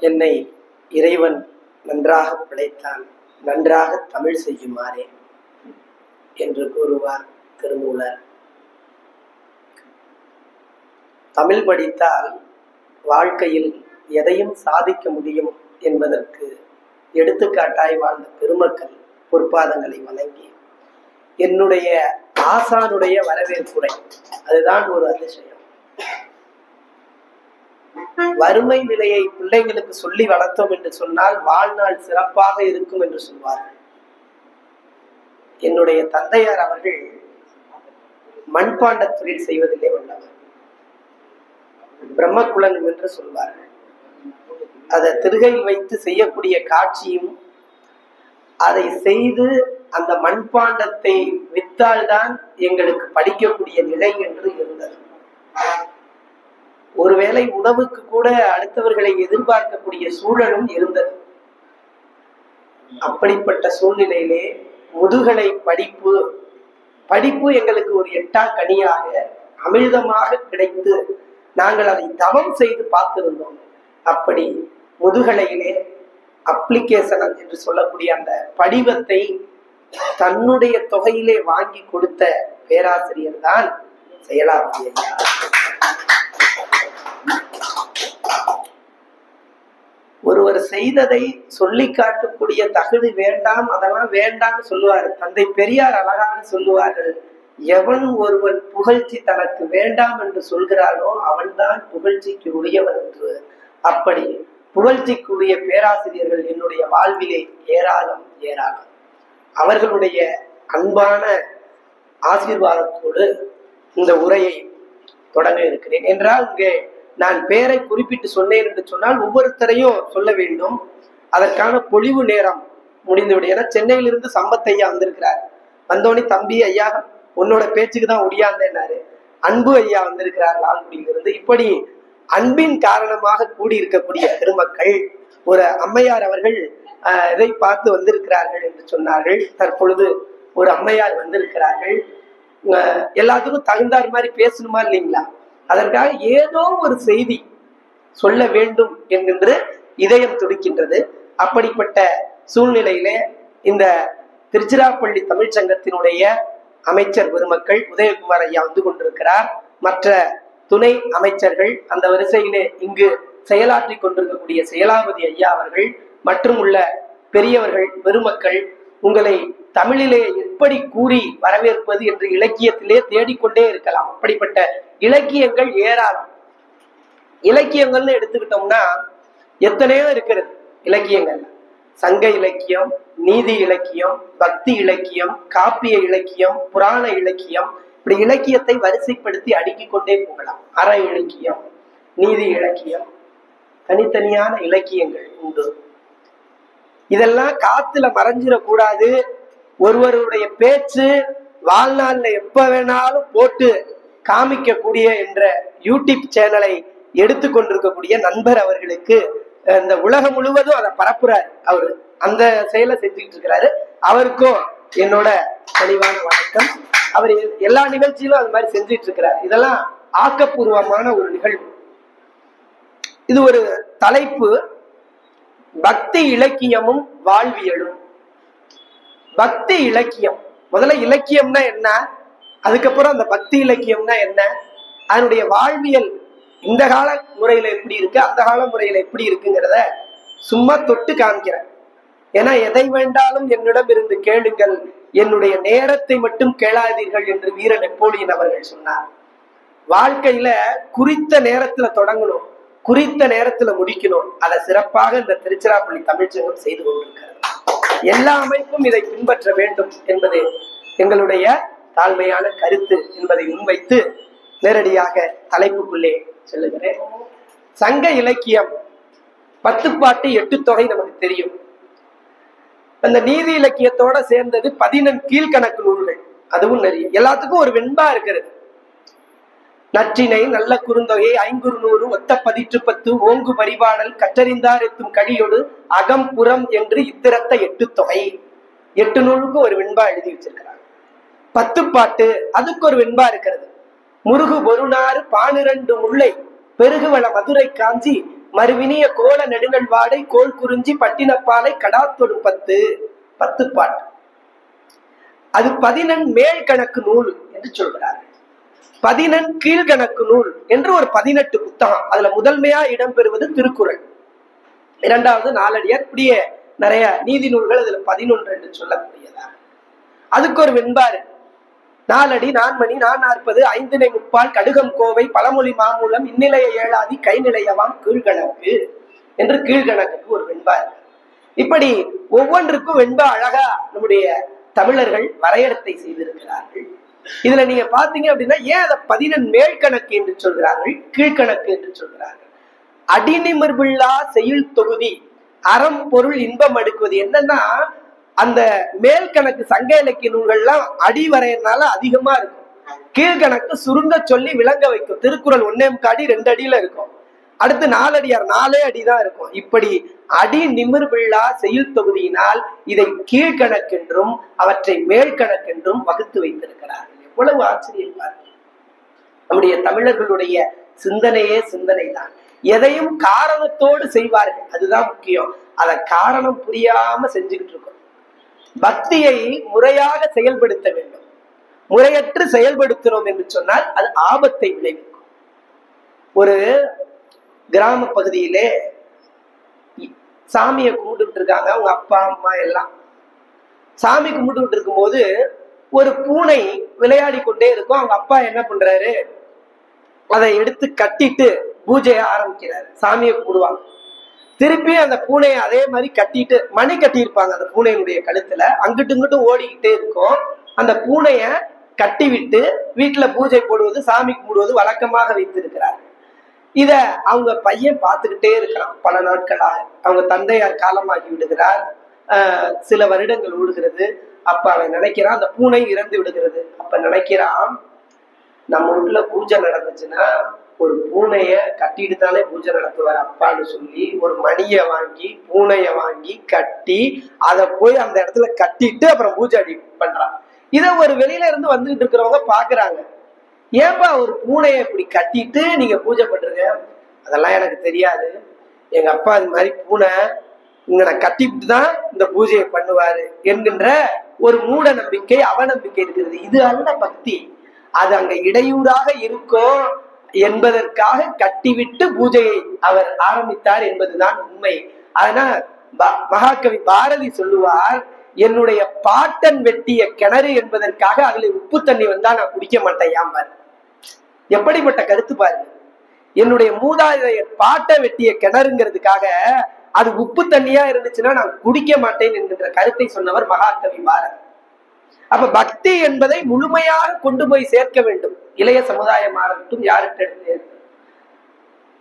என்னை இறைவன் நன்றாக படைத்தான், நன்றாக தமிழ் செய்யுமாறே என்று கூறுவார் திருமூலர். தமிழ் படித்தால் வாழ்க்கையில் எதையும் சாதிக்க முடியும் என்பதற்கு எடுத்துக்காட்டாய் வாழ்ந்த பெருமக்கள் பொற்பாதங்களை வணங்கி என்னுடைய ஆசானுடைய வரவேற்புரை, அதுதான் ஒரு அதிசயம். வறுமை நிலையை பிள்ளைகளுக்கு சொல்லி வளர்த்தோம் என்று சொன்னால் வாழ்நாள் சிறப்பாக இருக்கும் என்று சொல்வார்கள். என்னுடைய தந்தையார் அவர்கள் மண்பாண்ட தொழில் செய்வதில்லை வல்லவர், பிரம்மகுலன் என்று சொல்வார்கள். அதை திருகையில் வைத்து செய்யக்கூடிய காட்சியும், அதை செய்து அந்த மண்பாண்டத்தை வித்தால்தான் எங்களுக்கு படிக்கக்கூடிய நிலை என்று இருந்தது. ஒருவேளை உணவுக்கு கூட அடுத்தவர்களை எதிர்பார்க்கக்கூடிய சூழலும் இருந்தது. அப்படிப்பட்ட சூழ்நிலையிலே முதுகலை படிப்பு எங்களுக்கு ஒரு எட்டா கனியாக அமிழ்தமாக கிடைத்து நாங்கள் அதை தவம் செய்து பார்த்திருந்தோம். அப்படி முதுகலையிலே அப்ளிகேஷன் என்று சொல்லக்கூடிய அந்த படிவத்தை தன்னுடைய தொகையிலே வாங்கி கொடுத்த பேராசிரியர் தான் செயலாபதி ஐயா. ஒருவர் செய்ததை சொல்லி காட்டக்கூடிய தகுதி வேண்டாம், அதெல்லாம் வேண்டாம்னு சொல்லுவார். தந்தை பெரியார் அழகாக சொல்லுவார்கள், எவன் ஒருவன் புகழ்ச்சி தனக்கு வேண்டாம் என்று சொல்கிறானோ அவன்தான் புகழ்ச்சிக்கு உரியவன் என்று. அப்படி புகழ்ச்சிக்குரிய பேராசிரியர்கள் என்னுடைய வாழ்விலே ஏராளம் ஏராளம். அவர்களுடைய அன்பான ஆசீர்வாதத்தோடு இந்த உரையை தொடங்க இருக்கிறேன். என்றால் இங்கே நான் பெயரை குறிப்பிட்டு சொன்னேன் என்று சொன்னால் ஒவ்வொருத்தரையும் சொல்ல வேண்டும். அதற்கான பொழிவு நேரம் முடிந்துவிடும். ஏன்னா சென்னையிலிருந்து சம்பத் ஐயா வந்திருக்கிறார். வந்தோடனே தம்பி ஐயா உன்னோட பேச்சுக்கு தான் ஒடியாந்தேன்னாரு. அன்பு ஐயா வந்திருக்கிறார் லால்குடியிலிருந்து. இப்படி அன்பின் காரணமாக கூடியிருக்கக்கூடிய பெருமக்கள், ஒரு அம்மையார் அவர்கள் இதை பார்த்து வந்திருக்கிறார்கள் என்று சொன்னார்கள். தற்பொழுது ஒரு அம்மையார் வந்திருக்கிறார்கள். எல்லாத்துக்கும் தகுந்தார் மாதிரி பேசணுமா இல்லைங்களா? அதற்காக ஏதோ ஒரு செய்தி சொல்ல வேண்டும் என்கின்ற இதயம் துடிக்கின்றது. அப்படிப்பட்ட சூழ்நிலையிலே இந்த திருச்சிராப்பள்ளி தமிழ்ச்சங்கத்தினுடைய அமைச்சர் பெருமக்கள் உதயகுமார் ஐயா வந்து கொண்டிருக்கிறார். மற்ற துணை அமைச்சர்கள், அந்த வரிசையிலே இங்கு செயலாற்றி கொண்டிருக்கக்கூடிய செயலாபதி ஐயா அவர்கள் மற்றும் உள்ள பெரியவர்கள் பெருமக்கள், உங்களை தமிழிலே எப்படி கூறி வரவேற்பது என்று இலக்கியத்திலே தேடிக்கொண்டே இருக்கலாம். அப்படிப்பட்ட இலக்கியங்கள் ஏராளம். இலக்கியங்கள்னு எடுத்துக்கிட்டோம்னா எத்தனையோ இருக்கிறது இலக்கியங்கள். சங்க இலக்கியம், நீதி இலக்கியம், பக்தி இலக்கியம், காப்பிய இலக்கியம், புராண இலக்கியம், இப்படி இலக்கியத்தை வரிசைப்படுத்தி அடுக்கிக் கொண்டே போகலாம். அற இலக்கியம், நீதி இலக்கியம், தனித்தனியான இலக்கியங்கள் உண்டு. இதெல்லாம் காத்துல மறைஞ்சிடக்கூடாது. ஒருவருடைய பேச்சு வாழ்நாள்ல எப்ப வேணாலும் போட்டு காமிக்கக்கூடிய என்ற யூடியூப் சேனலை எடுத்து கொண்டிருக்கக்கூடிய நண்பர் அவர்களுக்கு இந்த உலகம் முழுவதும் அதை பரப்புறாரு. அவரு அந்த செயலை செஞ்சுட்டு இருக்கிறாரு. அவருக்கும் என்னோட தெளிவான வணக்கம். அவர் எல்லா நிகழ்ச்சியிலும் அது மாதிரி செஞ்சிட்டு இருக்கிறார். இதெல்லாம் ஆக்கப்பூர்வமான ஒரு நிகழ்வு. இது ஒரு தலைப்பு, பக்தி இலக்கியமும் வாழ்வியலும். பக்தி இலக்கியம், முதல்ல இலக்கியம்னா என்ன, அதுக்கப்புறம் அந்த பக்தி இலக்கியம்னா என்ன, அதனுடைய வாழ்வியல் இந்த கால முறையில எப்படி இருக்கு, அந்த கால முறையில எப்படி இருக்குங்கிறத சும்மா தொட்டு காமிக்கிறேன். ஏன்னா எதை வேண்டாலும் என்னிடம் இருந்து கேளுங்கள், என்னுடைய நேரத்தை மட்டும் கேளாதீர்கள் என்று வீர நெப்போலியன் அவர்கள் சொன்னார். வாழ்க்கையில குறித்த நேரத்துல தொடங்கணும், குறித்த நேரத்துல முடிக்கணும். அதை சிறப்பாக இந்த திருச்சிராப்பள்ளி தமிழ்ச்சங்கம் செய்து கொண்டிருக்கிறது. எல்லா அமைப்பும் இதை பின்பற்ற வேண்டும் என்பது எங்களுடைய தாழ்மையான கருத்து என்பதை முன்வைத்து நேரடியாக தலைப்புக்குள்ளே செல்லுகிறேன். சங்க இலக்கியம் 10 பாட்டு 8 தொகை நமக்கு தெரியும். அந்த நீதி இலக்கியத்தோட சேர்ந்தது 14 கீழ்கணக்கு நூல்கள், அதுவும் நிறைய. எல்லாத்துக்கும் ஒரு வெண்பா இருக்கிறது. நற்றினை, நல்ல குறுந்தொகை, ஐங்குறுநூறு, ஒத்த 10 ஓங்கு பரிபாடல், கற்றறிந்தார் எத்தும் கழியொடு, அகம் புறம் என்று இத்திரத்த 8 தொகை. 8 நூலுக்கும் ஒரு வெண்பா எழுதி வச்சிருக்கிறாங்க. 10 பாட்டு, அதுக்கு ஒரு வெண்பா இருக்கிறது. முருகு பொருநாறு 12 முல்லை பெருகுவள மதுரை காஞ்சி மறுவினிய கோல நெடுநல் வாடை கோல் குறிஞ்சி பட்டினப்பாலை கடாத்தொடு 10 பாட்டு. அது 14 மேல் கணக்கு நூல் என்று சொல்கிறார்கள். 14 கீழ்கணக்கு நூல் என்று ஒரு 18 புத்தகம். அதுல முதன்மையா இடம்பெறுவது திருக்குறள், இரண்டாவது நாலடியார், இப்படியே நிறைய நீதி நூல்கள் அதுல 11 என்று சொல்லக்கூடியதா. அதுக்கு ஒரு வெண்பாரு, நாலடி நான்மணி 440 ஐந்திணை முப்பால் கடுகம் கோவை பழமொழி மாமூலம் இந்நிலைய ஏழாதி கைநிலையவாம் கீழ்கணக்கு என்று கீழ்கணக்குக்கு ஒரு வெண்பாரு. இப்படி ஒவ்வொன்றுக்கும் வெண்பா அழகா நம்முடைய தமிழர்கள் வரையறத்தை செய்திருக்கிறார்கள். இதுல நீங்க பாத்தீங்க அப்படின்னா ஏன் அதை 14 மேல் கணக்கு என்று சொல்கிறார்கள், கீழ்கணக்கு என்று சொல்கிறார்கள்? அடிநிமிர்பில்லா செயல் தொகுதி அறம் பொருள் இன்பம் அடுக்குவது. என்னன்னா அந்த மேல் கணக்கு சங்க இலக்கிய நூல்கள்லாம் அடி வரையறனால அதிகமா இருக்கும், கீழ்கணக்கு சுருங்க சொல்லி விளங்க வைக்கும். திருக்குறள் 1.25 அடி 2 அடியில இருக்கும், அடுத்து நாலடியார் 4 அடிதான் இருக்கும். இப்படி அடி நிமிர்பில்லா செயல் தொகுதியினால் இதை கீழ்கணக்கென்றும் அவற்றை மேல் கணக்கென்றும் வகுத்து வைத்திருக்கிறார்கள். எவ்வளவு ஆச்சரியம் பாருங்கள். நம்முடைய தமிழர்களுடைய சிந்தனையே சிந்தனை தான். எதையும் காரணத்தோடு செய்வார்கள், அதுதான் முக்கியம். அத காரணம் புரியாம செஞ்சுக்கிட்டு இருக்கோம். பக்தியை முறையாக செயல்படுத்த வேண்டும். முறையற்று செயல்படுத்துறோம் என்று சொன்னால் அது ஆபத்தை விளைவிக்கும். ஒரு கிராம பகுதியிலே சாமியை கும்பிட்டு இருக்காங்க, அவங்க அப்பா அம்மா எல்லாம் சாமி கும்பிட்டு இருக்கும் போது ஒரு பூனை விளையாடி கொண்டே இருக்கும். அவங்க அப்பா என்ன பண்றாரு, அதை எடுத்து கட்டிட்டு பூஜையை ஆரம்பிக்கிறாரு. சாமியை கும்பிடுவாங்க, திருப்பி அந்த பூனையை அதே மாதிரி கட்டிட்டு மணி கட்டியிருப்பாங்க அந்த பூனையினுடைய கழுத்துல, அங்கிட்டு இங்கிட்டும் ஓடிக்கிட்டே இருக்கும். அந்த பூனைய கட்டி விட்டு வீட்டுல பூஜை போடுவது சாமி கும்பிடுவது வழக்கமாக வைத்திருக்கிறார். இத அவங்க பையன் பார்த்துக்கிட்டே இருக்கிறான் பல நாட்களாக. அவங்க தந்தையார் காலமாகி விடுகிறார், சில வருடங்கள் ஓடுகிறது. அப்ப அவன் நினைக்கிறான், அந்த பூனை இறந்து விடுகிறது. அப்ப நினைக்கிறான், நம்ம வீட்டுல பூஜை நடந்துச்சுன்னா ஒரு பூனைய கட்டிட்டு தானே பூஜை நடத்துவார் அப்பான்னு சொல்லி ஒரு மணியை வாங்கி பூனைய வாங்கி கட்டி அதை போய் அந்த இடத்துல கட்டிட்டு அப்புறம் பூஜை அடி பண்றான். இத ஒரு வெளியில இருந்து வந்துகிட்டு இருக்கிறவங்க பாக்குறாங்க, ஏன்பா ஒரு பூனைய இப்படி கட்டிட்டு நீங்க பூஜை பண்றீங்க? அதெல்லாம் எனக்கு தெரியாது, எங்க அப்பா அது மாதிரி பூனை இங்க கட்டிட்டு தான் இந்த பூஜையை பண்ணுவாரு என்கின்ற ஒரு மூட நம்பிக்கை அவநம்பிக்கை இருக்கிறது. இது அல்ல பக்தி. அது அங்க இடையூறாக இருக்கும் என்பதற்காக கட்டிவிட்டு பூஜையை அவர் ஆரம்பித்தார் என்பதுதான் உண்மை. அதனால் மகாகவி பாரதி சொல்லுவார், என்னுடைய பாட்டன் வெட்டிய கிணறு என்பதற்காக அதுல உப்பு தண்ணி வந்தா நான் குடிக்க மாட்டேன். ஏம்பாரு, எப்படிப்பட்ட கருத்து பாருங்க. என்னுடைய மூதாதையர் பாட்டை வெட்டிய கிணறுங்கிறதுக்காக அது உப்பு தண்ணியா இருந்துச்சுன்னா நான் குடிக்க மாட்டேன் என்கின்ற கருத்தை சொன்னவர் மகாகவி பாரதி. அப்ப பக்தி என்பதை முழுமையாக கொண்டு போய் சேர்க்க வேண்டும். இளைய சமுதாயமாக இருக்கட்டும், யார்கிட்ட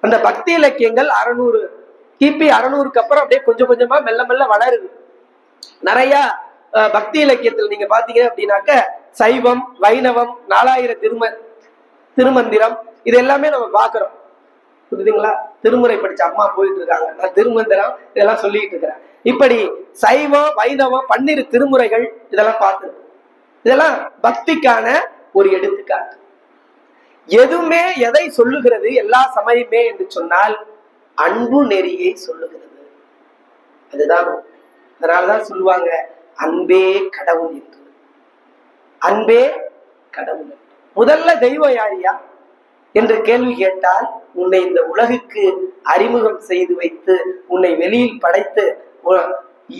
அந்த பக்தி இலக்கியங்கள் 600 கிபி 600க்கு அப்புறம் அப்படியே கொஞ்சம் கொஞ்சமா மெல்ல மெல்ல வளருது. நிறைய பக்தி இலக்கியத்தில் நீங்க பாத்தீங்க அப்படின்னாக்க சைவம் வைணவம் 4000 திருமந்திரம் இது எல்லாமே நம்ம பாக்குறோம். புரியுதுங்களா? திருமுறை படிச்ச அம்மா போயிட்டு இருக்காங்க, நான் திருமந்திரம் இதெல்லாம் சொல்லிட்டு இருக்கிறேன். இப்படி சைவம் வைணவம் 12 திருமுறைகள் இதெல்லாம் பார்த்து, இதெல்லாம் பக்திக்கான ஒரு எடுத்துக்காட்டு. எதுவுமே எதை சொல்லுகிறது எல்லா சமயமே என்று சொன்னால் அன்பு நெறியை சொல்லுகிறது. அதுதான். அதனாலதான் சொல்லுவாங்க அன்பே கடவுள் என்று. அன்பே கடவுள். முதல்ல தெய்வம் யாரியா என்று கேள்வி கேட்டால், உன்னை இந்த உலகுக்கு அறிமுகம் செய்து வைத்து உன்னை வெளியில் படைத்து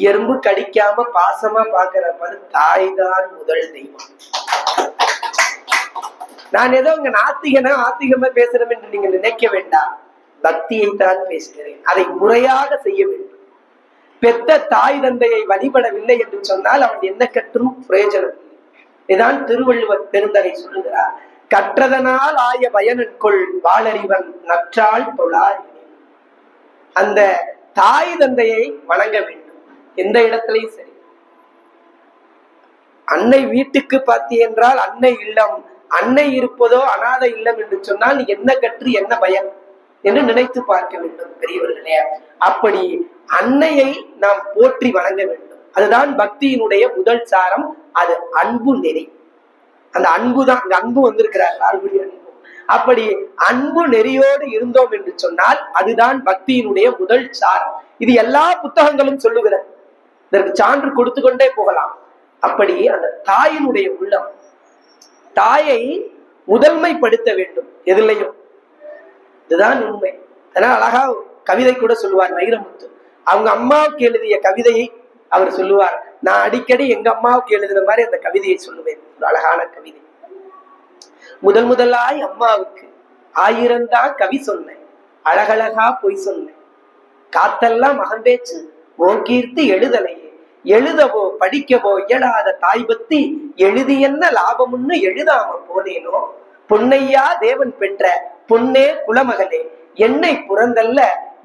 எறும்பு கடிக்காம பாசமா பாக்குற பாரு, தாய் தான் முதல் தெய்வம். நான் ஏதோ உங்க ஆத்திகமா பேசுறேன் என்று நீங்க நினைக்க வேண்டாம். பக்தியை தான் பேசுகிறேன். அதை முறையாக செய்ய வேண்டும். பெத்த தாய் தந்தையை வழிபடவில்லை என்று சொன்னால் அவன் என்ன கற்றும் பிரயோஜனம் இல்லை. இதான் திருவள்ளுவர் பெருந்தகை சொல்லுகிறார், கற்றதனால் ஆய பயனற்கொள் வாளறிவன் நற்றால் தொழாய். அந்த தாய் தந்தையை வணங்க வேண்டும் எந்த இடத்திலையும் சரி. அன்னை வீட்டுக்கு பாத்தி என்றால் அன்னை இல்லம், அன்னை இருப்பதோ அநாத இல்லம் என்று சொன்னால் நீ என்ன கற்று என்ன பயன் என்று நினைத்து பார்க்க வேண்டும் பெரியவர்களே. அப்படி அன்னையை நாம் போற்றி வணங்க வேண்டும். அதுதான் பக்தியினுடைய முதல் சாரம். அது அன்பு நெறி. அந்த அன்பு தான், அன்பு வந்திருக்கிறார். அப்படி அன்பு நெறியோடு இருந்தோம் என்று சொன்னால் அதுதான் பக்தியினுடைய முதல் சார். இது எல்லா புத்தகங்களும் சொல்லுகிறது. இதற்கு சான்று கொடுத்து கொண்டே போகலாம். அப்படி அந்த தாயினுடைய உள்ளம், தாயை முதன்மைப்படுத்த வேண்டும் எதிலையும். இதுதான் உண்மை. அதனால அழகா கவிதை கூட சொல்லுவார் வைரமுத்து. அவங்க அம்மாவுக்கு எழுதிய கவிதையை அவர் சொல்லுவார். நான் அடிக்கடி எங்க அம்மாவுக்கு எழுதுற மாதிரி அந்த கவிதையை சொல்லுவேன். ஒரு அழகான கவிதை. முதலாய் அம்மாவுக்கு 1000 தான் கவி சொன்னேன், அழகழகா பொய் சொன்னேன், காத்தெல்லாம் மகம்பேச்சு ஓ கீர்த்தி எழுதலையே, எழுதவோ படிக்கவோ இயலாத தாய் பத்தி எழுதி என்ன லாபம்னு எழுதாம போனேனோ, பொன்னையா தேவன் பெற்ற பொன்னே குலமகளே, என்னை புறந்தல்ல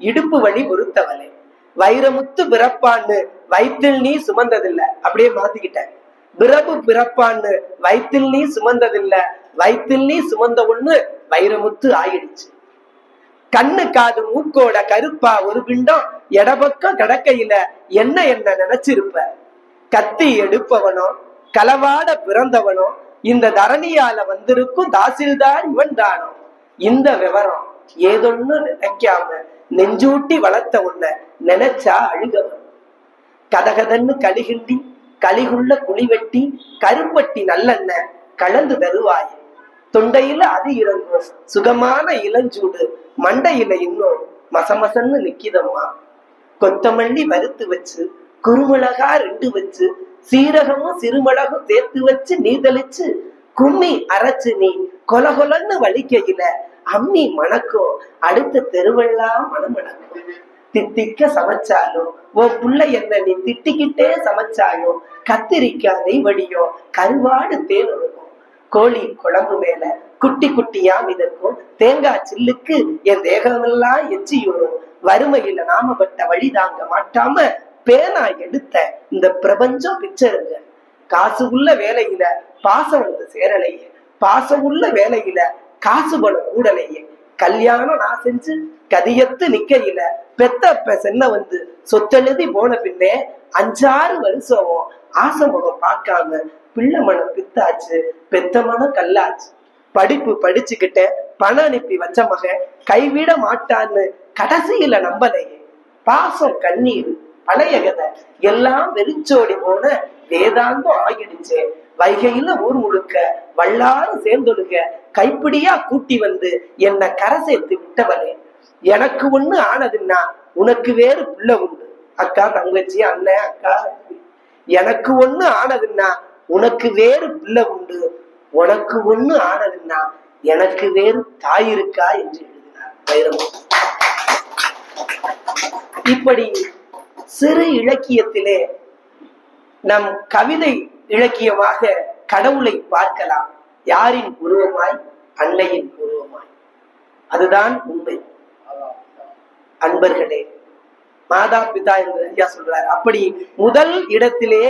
இடுப்பு வழி பொறுத்தவளே, வைரமுத்து பிறப்பான்னு வயிற்றில் நீ சுமந்ததில்லை, அப்படியே மாத்திக்கிட்டேன். பிரபு பிறப்பான்னு வயிற்றில் நீ சுமந்ததில்லை, வயிற்றில் நீ சுமந்த ஒண்ணு வைரமுத்து ஆயிடுச்சு. கண்ணு காது மூக்கோட கருப்பா ஒரு பிண்டம் எடபக்கம் கடக்கையில என்ன நினைச்சிருப்ப. கத்தி எடுப்பவனோ களவாட பிறந்தவனோ இந்த தரணியால வந்திருக்கும் தாசில்தார் இவன் தானோ. இந்த விவரம் ஏதொன்னு நினைக்காம நெஞ்சூட்டி வளர்த்த உன்ன நினைச்சா அழுகவன். கதகதன்னு களிகிண்டி களிகுள்ள குழி வெட்டி கருப்பட்டி நல்லெண்ண கலந்து தருவாய். தொண்டையில அது இறங்கும் சுகமான இளஞ்சூடு, மண்டையில இன்னும் மசமசன்னு நிக்கிதம்மா. கொத்தமல்லி வறுத்து வச்சு குறுமிளகா 2 வச்சு சீரகமும் சிறுமிளகும் சேர்த்து வச்சு நீ தெளிச்சு கும்மி அரைச்சு நீ கொலகொலன்னு வலிக்கையில அம்மி மணக்கும், அடுத்த தெருவெல்லாம் மணமணக்கும். தித்திக்க சமைச்சாலும் உன் புள்ள என்ன நீ திட்டிக்கிட்டே சமைச்சாலும் கத்திரிக்காய் நெய்வடியும் கருவாடு தேன் ஒழுகும். கோழி குழம்பு மேல குட்டி குட்டியா மிதக்கும் தேங்காய் சில்லுக்கு என் தேகமெல்லாம் எச்சியோடும். வறுமையில நாம பட்ட வழி தாங்க மாட்டாம பேனா எடுத்த இந்த பிரபஞ்சம் பிச்சருங்க. காசு உள்ள வேலையில பாசம் வந்து சேரலையே, பாசம் உள்ள வேலையில காசு பணம் கூடலையே. கல்யாணம் நான் செஞ்சு கதியத்து நிக்கையில பெத்த சென்ன வந்து சொத்தெழுதி போன பின்னே 5-6 வருஷம் ஆசை முகம் பார்க்காம பிள்ளை மனம் பித்தாச்சு, பெத்த மனம் கல்லாச்சு. படிப்பு படிச்சுக்கிட்ட பணம் அனுப்பி வச்ச மகன் கைவிட மாட்டான்னு கடைசியில நம்பலையே. பாசம் கண்ணீர் பழைய கதை எல்லாம் வெறிச்சோடி போன வேதாந்தம் ஆகிடுச்சு. வைகையில ஊர் முழுக்க வல்லாறு சேர்ந்தொழுக கைப்பிடியா கூட்டி வந்து என்ன கரை சேர்த்து விட்டவனே. எனக்கு ஒண்ணு ஆனதுன்னா உனக்கு வேறு பிள்ளை உண்டு. அக்கா தங்கச்சி அண்ணன் அக்கா, எனக்கு ஒண்ணு ஆனதுன்னா உனக்கு வேறு பிள்ளை உண்டு, உனக்கு ஒண்ணு ஆனதுன்னா எனக்கு வேறு தாய் இருக்கா என்று எழுதினார் வைரமுத்து. இப்படி சிறு இலக்கியத்திலே நம் கவிதை இலக்கியமாக கடவுளை பார்க்கலாம். யாரின் உருவமாய்? அன்னையின் உருவமாய். அதுதான் உண்மை. அன்பர்களே, மாதா பிதா என்று ஐயா சொல்றார். அப்படி முதல் இடத்திலே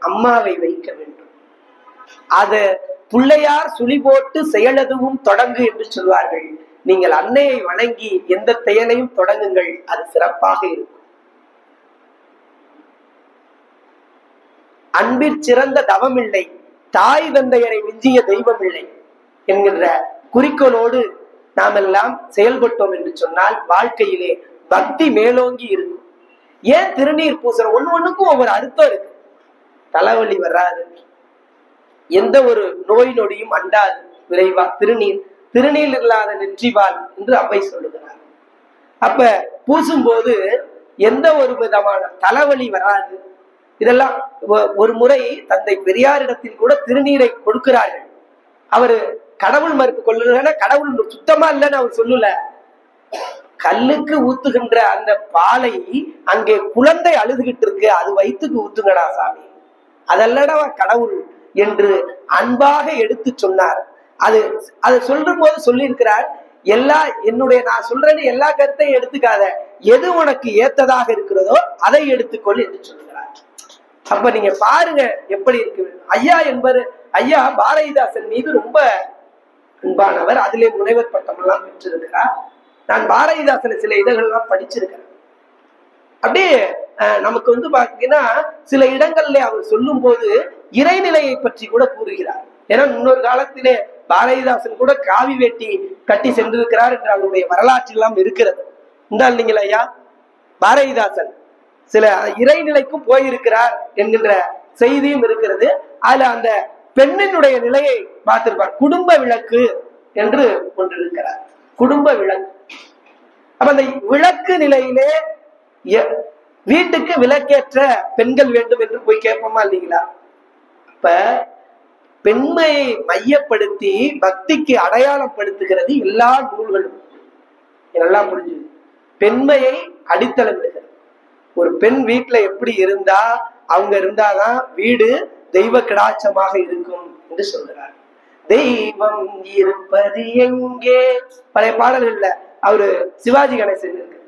அம்மாவை வைக்க வேண்டும். அத பிள்ளையார் சுழி போட்டு செயலதுவும் தொடங்கு என்று சொல்வார்கள். நீங்கள் அன்னையை வணங்கி எந்த செயலையும் தொடங்குங்கள், அது சிறப்பாக இருக்கும். அன்பிற் சிறந்த தவம் இல்லை, தாய் தந்தையரை விஞ்சிய தெய்வம் இல்லை என்கின்ற குறிக்கோளோடு நாம் எல்லாம் செயல்பட்டோம் என்று சொன்னால் வாழ்க்கையிலே பக்தி மேலோங்கி இருக்கும். ஏன் திருநீர் பூசணும்? ஒண்ணுக்கும் ஒவ்வொரு அர்த்தம் இருக்கு. தலைவலி வராது, எந்த ஒரு நோய் நொடியும் அண்டாது விரைவா. திருநீர் இல்லாத நெற்றிவாள் என்று அவை சொல்லுகிறார். அப்ப பூசும் போது எந்த ஒரு விதமான தலைவலி வராது. இதெல்லாம் ஒரு முறை தந்தை பெரியாரிடத்தில் கூட திருநீரை கொடுக்கிறார்கள். அவரு கடவுள் மறுப்பு கொள்ளுன்னா கடவுள் சுத்தமா இல்லைன்னு அவர் சொல்லல. கல்லுக்கு ஊத்துகின்ற அந்த பாலை அங்கே குழந்தை அழுதுகிட்டு இருக்கு, அது வயிற்றுக்கு ஊத்துங்கடா சாமி, அதல்லடா கடவுள் என்று அன்பாக எடுத்து சொன்னார். அது சொல்லும் போது சொல்லியிருக்கிறார், நான் சொல்றேன்னு எல்லா கருத்தையும் எடுத்துக்காத, எது உனக்கு ஏத்ததாக இருக்கிறதோ அதை எடுத்துக்கொள் என்று சொல்லுகிறார். அப்ப நீங்க பாருங்க எப்படி இருக்கு. ஐயா பாரதிதாசன் மீது ரொம்ப அன்பானவர். அதிலே முனைவர் பட்டம் எல்லாம் பெற்றிருக்கிறார். நான் பாரதிதாசன் சில இதழ்கள்லாம் படிச்சிருக்கிறேன். அப்படியே நமக்கு வந்து பாத்தீங்கன்னா சில இடங்கள்ல அவர் சொல்லும் போது இறைநிலையை பற்றி கூட கூறுகிறார். ஏன்னா இன்னொரு காலத்திலே பாரதிதாசன் கூட காவி வேட்டி கட்டி சென்றிருக்கிறார் என்று அவருடைய வரலாற்றில் எல்லாம் இருக்கிறது. இந்த இல்லைங்களா ஐயா, பாரதிதாசன் சில இறைநிலைக்கும் போயிருக்கிறார் என்கின்ற செய்தியும் இருக்கிறது. அதுல அந்த பெண்ணினுடைய நிலையை பார்த்திருப்பார். குடும்ப விளக்கு என்று கொண்டிருக்கிறார். குடும்ப விளக்கு. அப்ப அந்த விளக்கு நிலையிலே வீட்டுக்கு விளக்கேற்ற பெண்கள் வேண்டும் என்று போய் கேட்போமா இல்லைங்களா? அப்ப பெண்மையை மையப்படுத்தி பக்திக்கு அடையாளப்படுத்துகிறது எல்லா நூல்களும். எல்லாம் புரிஞ்சுது. பெண்மையை அடித்தளமிடுகிறது. ஒரு பெண் வீட்டுல எப்படி இருந்தா அவங்க இருந்தாதான் வீடு தெய்வ கடாட்சமாக இருக்கும் என்று சொல்கிறார். தெய்வம் இருப்பது எங்கே? பழைய பாடல்கள்ல அவரு சிவாஜி கணேசன் இருக்கு.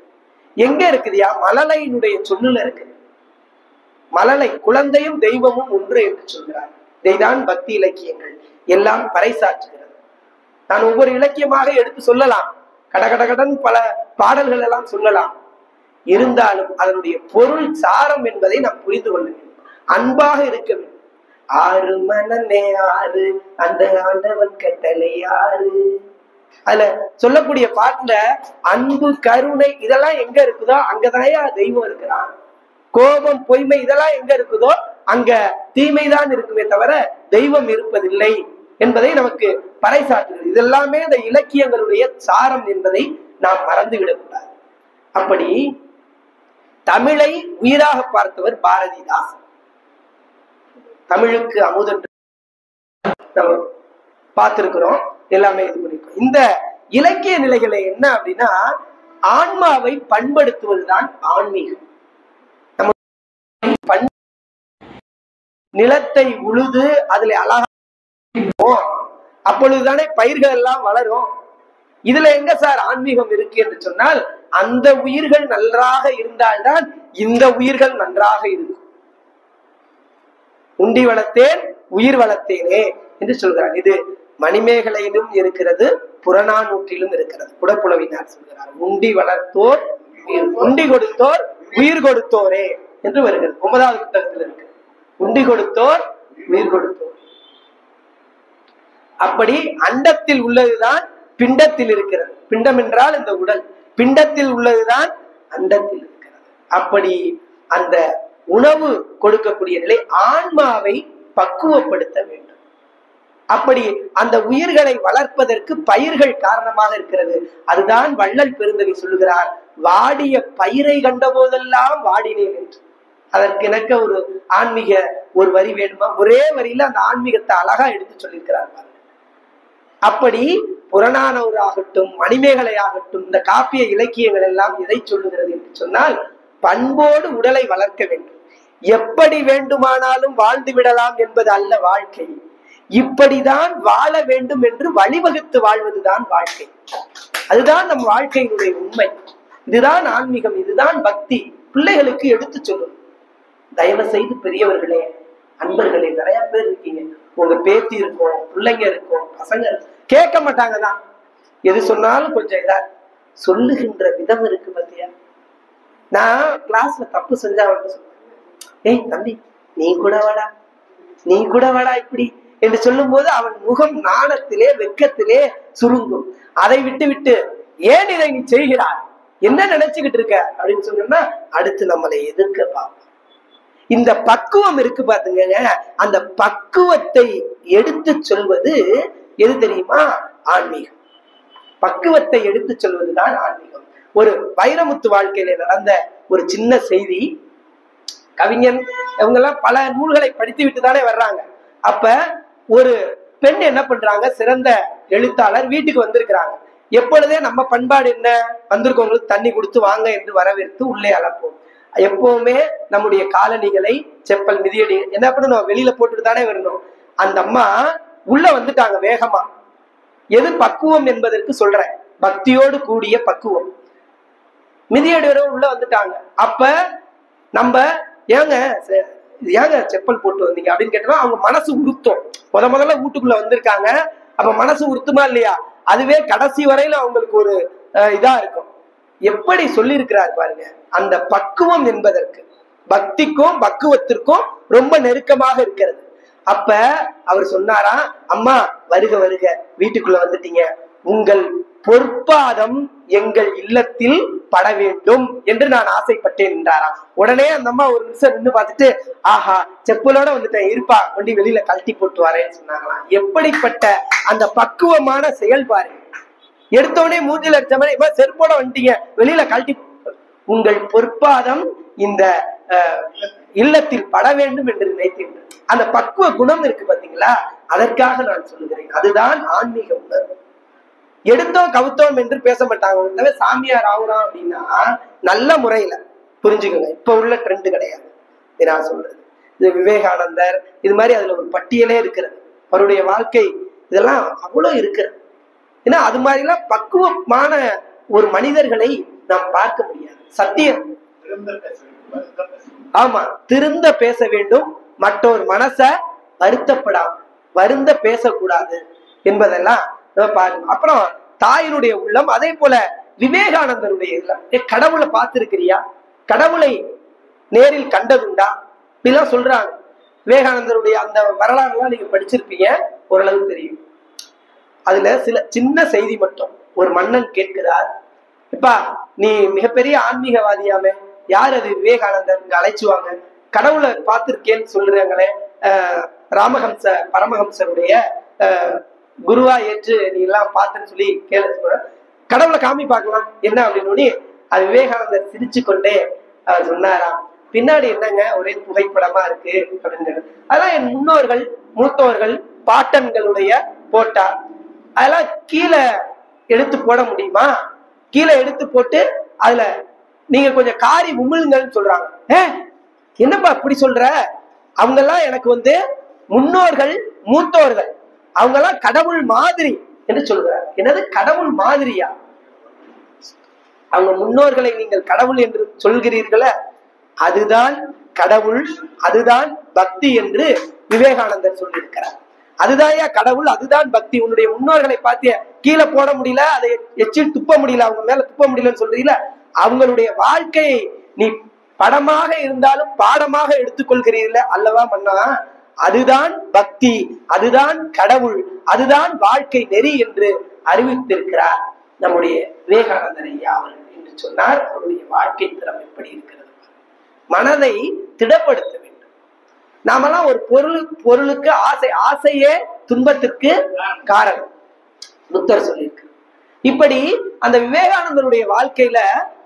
எங்க இருக்குதுயா? மழலையினுடைய சொல்லுல இருக்கு. மழலை குழந்தையும் தெய்வமும் ஒன்று என்று சொல்கிறார். இதைதான் பக்தி இலக்கியங்கள் எல்லாம் பறைசாற்றுகிறது. நான் ஒவ்வொரு இலக்கியமாக எடுத்து சொல்லலாம், கடகடகடன் பல பாடல்கள் எல்லாம் சொல்லலாம். இருந்தாலும் அதனுடைய பொருள் சாரம் என்பதை நாம் புரிந்து கொள்ள வேண்டும். அன்பாக இருக்க வேண்டும். ஆறு மனமே ஆறு, அந்த ஆண்டவன் கட்டளை ஆறு. அதுல சொல்லக்கூடிய பாட்டுல அன்பு, கருணை இதெல்லாம் எங்க இருக்குதோ அங்கதான் தெய்வம் இருக்கிறான். கோபம், பொய்மை இதெல்லாம் எங்க இருக்குதோ அங்க தீமைதான் இருக்குமே தவிர தெய்வம் இருப்பதில்லை என்பதை நமக்கு பறைசாற்றுகிறது. இதெல்லாமே இந்த இலக்கியங்களுடைய சாரம் என்பதை நாம் மறந்துவிடக்கூடாது. அப்படி தமிழை உயிராக பார்த்தவர் பாரதிதாசன். தமிழுக்கு அமுதென்று நம்ம பார்த்திருக்கிறோம். எல்லாமே இது பண்ணிருக்கோம். இந்த இலக்கிய நிலைகளை என்ன அப்படின்னா, ஆன்மாவை பண்படுத்துவதுதான் ஆன்மீகம். நம்ம நிலத்தை உழுது அதுல அழகா அப்பொழுதுதானே பயிர்கள் எல்லாம் வளரும். இதுல எங்க சார் ஆன்மீகம் இருக்கு என்று சொன்னால், அந்த உயிர்கள் நன்றாக இருந்தால்தான் இந்த உயிர்கள் நன்றாக இருக்கும். உண்டி வளர்த்தேன் உயிர் வளர்த்தேனே என்று சொல்கிறார். இது மணிமேகலையிலும் இருக்கிறது, புறநானூற்றிலும் இருக்கிறது. குடப்புலவினார் சொல்கிறார், உண்டி வளர்த்தோர் உண்டி கொடுத்தோர் உயிர் கொடுத்தோரே என்று வருகிறது. 9வது புத்தகத்தில் இருக்கு. உண்டி கொடுத்தோர் உயிர் கொடுத்தோர். அப்படி அண்டத்தில் உள்ளதுதான் பிண்டத்தில் இருக்கிறது. பிண்டம் என்றால் இந்த உடல். பிண்டத்தில் உள்ளதுதான் அண்டத்தில் இருக்கிறது. அப்படி அந்த உணவு கொடுக்கக்கூடிய நிலை ஆன்மாவை பக்குவப்படுத்த வேண்டும். அப்படி அந்த உயிர்களை வளர்ப்பதற்கு பயிர்கள் காரணமாக இருக்கிறது. அதுதான் வள்ளல் பெருந்தகை சொல்லுகிறார், வாடிய பயிரை கண்ட போதெல்லாம் வாடினேன் என்று. அதற்கு எனக்கு ஒரு ஆன்மீக ஒரு வரி வேணுமா? ஒரே வரியில அந்த ஆன்மீகத்தை அழகா எடுத்து சொல்லியிருக்கிறார். அப்படி புறநானூறாகட்டும் மணிமேகலை ஆகட்டும் இந்த காப்பிய இலக்கியங்கள் எல்லாம் எதை சொல்லுகிறது என்று சொன்னால், பண்போடு உடலை வளர்க்க வேண்டும். எப்படி வேண்டுமானாலும் வாழ்ந்து விடலாம் என்பது அல்ல வாழ்க்கை. இப்படிதான் வாழ வேண்டும் என்று வழிவகுத்து வாழ்வதுதான் வாழ்க்கை. அதுதான் நம் வாழ்க்கையினுடைய உண்மை. இதுதான் ஆன்மீகம், இதுதான் பக்தி. பிள்ளைகளுக்கு எடுத்து சொல்லும். தயவு செய்து பெரியவர்களே, அன்பர்களே, நிறைய பேர் இருக்கீங்க, உங்க பேத்தி இருக்கும், பிள்ளைங்க இருக்கும், பசங்க கேட்க மாட்டாங்க தான். எது சொன்னாலும் கொஞ்சம் இதா சொல்லுகின்ற விதம் இருக்கு பத்தியா. நான் கிளாஸ்ல தப்பு செஞ்சா அவன்கிட்ட சொல்லுவேன், ஏய் தம்பி நீ கூட வாடா, நீ கூட வாடா இப்படி என்று சொல்லும் போது அவன் முகம் நாணத்திலே வெக்கத்திலே சுருங்கும். அதை விட்டு விட்டு ஏன் இதை நீ செய்கிறாய், என்ன நினைச்சுக்கிட்டு இருக்க அப்படின்னு சொன்னா அடுத்து நம்மளை எதிர்க்க பார்ப்போம். இந்த பக்குவம் இருக்கு பாத்துங்க. அந்த பக்குவத்தை எடுத்து சொல்வது எது தெரியுமா? ஆன்மீகம். பக்குவத்தை எடுத்து சொல்வதுதான் ஆன்மீகம். ஒரு வைரமுத்து வாழ்க்கையில நடந்த ஒரு சின்ன செய்தி. கவிஞன் இவங்க எல்லாம் பல நூல்களை படித்து விட்டு தானே வர்றாங்க. அப்ப ஒரு பெண் என்ன பண்றாங்க, சிறந்த எழுத்தாளர், வீட்டுக்கு வந்திருக்கிறாங்க. எப்பொழுதே நம்ம பண்பாடு என்ன, வந்திருக்கவங்களுக்கு தண்ணி கொடுத்து வாங்க என்று வரவேற்று உள்ளே அழைப்போம். எப்பவுமே நம்முடைய காலணிகளை, செப்பல், மிதியடி என்ன பண்ணணும், வெளியில போட்டுட்டு தானே வரணும். அந்த அம்மா உள்ள வந்துட்டாங்க வேகமா. எது பக்குவம் என்பதற்கு சொல்றேன், பக்தியோடு கூடிய பக்குவம். மிதியடி உள்ள வந்துட்டாங்க. அப்ப நம்ம ஏங்க செப்பல் போட்டு வந்தீங்க அப்படின்னு கேட்டோம்னா அவங்க மனசு உறுத்தும். முதல்ல வீட்டுக்குள்ள வந்திருக்காங்க, அப்ப மனசு உறுத்துமா இல்லையா? அதுவே கடைசி வரையில அவங்களுக்கு ஒரு இதா இருக்கும். எப்படி சொல்லி இருக்கிறார் பாருங்க. அந்த பக்குவம் என்பதற்கு பக்திக்கும் பக்குவத்திற்கும் ரொம்ப நெருக்கமாக இருக்கிறது. அப்ப அவர் சொன்னாரா, அம்மா வருக வருக, வீட்டுக்குள்ள வந்துட்டீங்க, உங்கள் பொற்பாதம் எங்கள் இல்லத்தில் பட வேண்டும் என்று நான் ஆசைப்பட்டேன் என்றாராம். உடனே அந்த அம்மா ஒரு நிமிஷம் நின்று பார்த்துட்டு, ஆஹா செப்பலோட வந்துட்டேன், இருப்பா கொண்டு வெளியில கழட்டி போட்டு வரேன்னு சொன்னாங்களாம். எப்படிப்பட்ட அந்த பக்குவமான செயல்பாடு! எடுத்தோடனே மூஞ்சில அடிச்ச மாதிரி செருப்போட வந்துட்டீங்க, வெளியில கழட்டி, உங்கள் பொற்பாதம் இந்த இல்லத்தில் பட வேண்டும் என்று நினைத்தேன். அந்த பக்குவ குணம் இருக்கு பாத்தீங்களா, அதற்காக நான் சொல்லுகிறேன். அதுதான் ஆன்மீக உணர்வு. எடுத்தோம் கவுத்தோம் என்று பேச மாட்டாங்க. சாமியார் ஆகுறோம் அப்படின்னா நல்ல முறையில புரிஞ்சுக்கோங்க. இப்ப உள்ள ட்ரெண்ட் கிடையாது நான் சொல்றது. இது விவேகானந்தர் இது மாதிரி அதுல ஒரு பட்டியலே இருக்கிறது. அவருடைய வாழ்க்கை இதெல்லாம் அவ்வளவு இருக்கிறது. ஏன்னா அது மாதிரிலாம் பக்குவமான ஒரு மனிதர்களை நாம் பார்க்க முடியாது. சத்தியம். ஆமா, திருந்த பேச வேண்டும், மற்றொரு மனச வருந்த பேசக்கூடாது என்பதெல்லாம் பாருங்க. அப்புறம் தாயினுடைய உள்ளம், அதே போல விவேகானந்தருடைய இல்லம். கடவுளை பார்த்திருக்கிறியா, கடவுளை நேரில் கண்டதுண்டா இப்படிலாம் சொல்றாங்க. விவேகானந்தருடைய அந்த வரலாறு எல்லாம் நீங்க படிச்சிருப்பீங்க, ஓரளவு தெரியும். அதுல சில சின்ன செய்தி மட்டும். ஒரு மன்னன் கேட்கிறார், இப்பா நீ மிகப்பெரிய ஆன்மீகவாதியாமே, யார் அது? விவேகானந்தர். இங்க அழைச்சுவாங்க. கடவுளை பார்த்திருக்கேன்னு சொல்றாங்களே, பரமஹம்சருடைய குருவா ஏற்று நீ எல்லாம் பார்த்துன்னு சொல்லி கேள்வி, கடவுளை காமி பார்க்கலாம் என்ன அப்படின்னு. அது விவேகானந்தர் சிரிச்சு கொண்டே அவர் சொன்னாராம், பின்னாடி என்னங்க ஒரே புகைப்படமா இருக்கு அப்படின்னு. அதெல்லாம் என் முன்னோர்கள் மூத்தோர்கள் பாட்டன்களுடைய போட்டா, அதெல்லாம் கீழே எடுத்து போட முடியுமா? கீழே எடுத்து போட்டு அதுல நீங்க கொஞ்சம் காரி உமிழுங்கன்னு சொல்றாங்க. என்னப்பா இப்படி சொல்ற? அவங்க எல்லாம் எனக்கு முன்னோர்கள் மூத்தோர்கள், அவங்க எல்லாம் கடவுள் மாதிரி என்று சொல்கிறார். என்னது கடவுள் மாதிரியா? அவங்க முன்னோர்களை நீங்கள் கடவுள் என்று சொல்கிறீர்களே, அதுதான் கடவுள், அதுதான் பக்தி என்று விவேகானந்தர் சொல்லியிருக்கிறார். அதுதான் கடவுள், அதுதான் பக்தி. உன்னுடைய முன்னோர்களை பார்த்திய கீழே போட முடியல, அதை எச்சில் துப்ப முடியல, அவங்க மேல துப்ப முடியலன்னு சொல்றீங்களா? அவங்களுடைய வாழ்க்கையை நீ படமாக இருந்தாலும் பாடமாக எடுத்துக்கொள்கிறீர்கள் அல்லவா மன்னா? அதுதான் பக்தி, அதுதான் கடவுள், அதுதான் வாழ்க்கை நெறி என்று அறிவித்திருக்கிறார் நம்முடைய விவேகானந்தர் ஐயா அவர்கள் என்று சொன்னார். அவருடைய வாழ்க்கை திறம் எப்படி இருக்கிறது? மனதை திடப்படுத்த வேண்டும். நாமெல்லாம் ஒரு பொருளுக்கு ஆசையே துன்பத்திற்கு காரணம் புத்தர் சொல்லியிருக்கு. இப்படி அந்த விவேகானந்தருடைய வாழ்க்கையில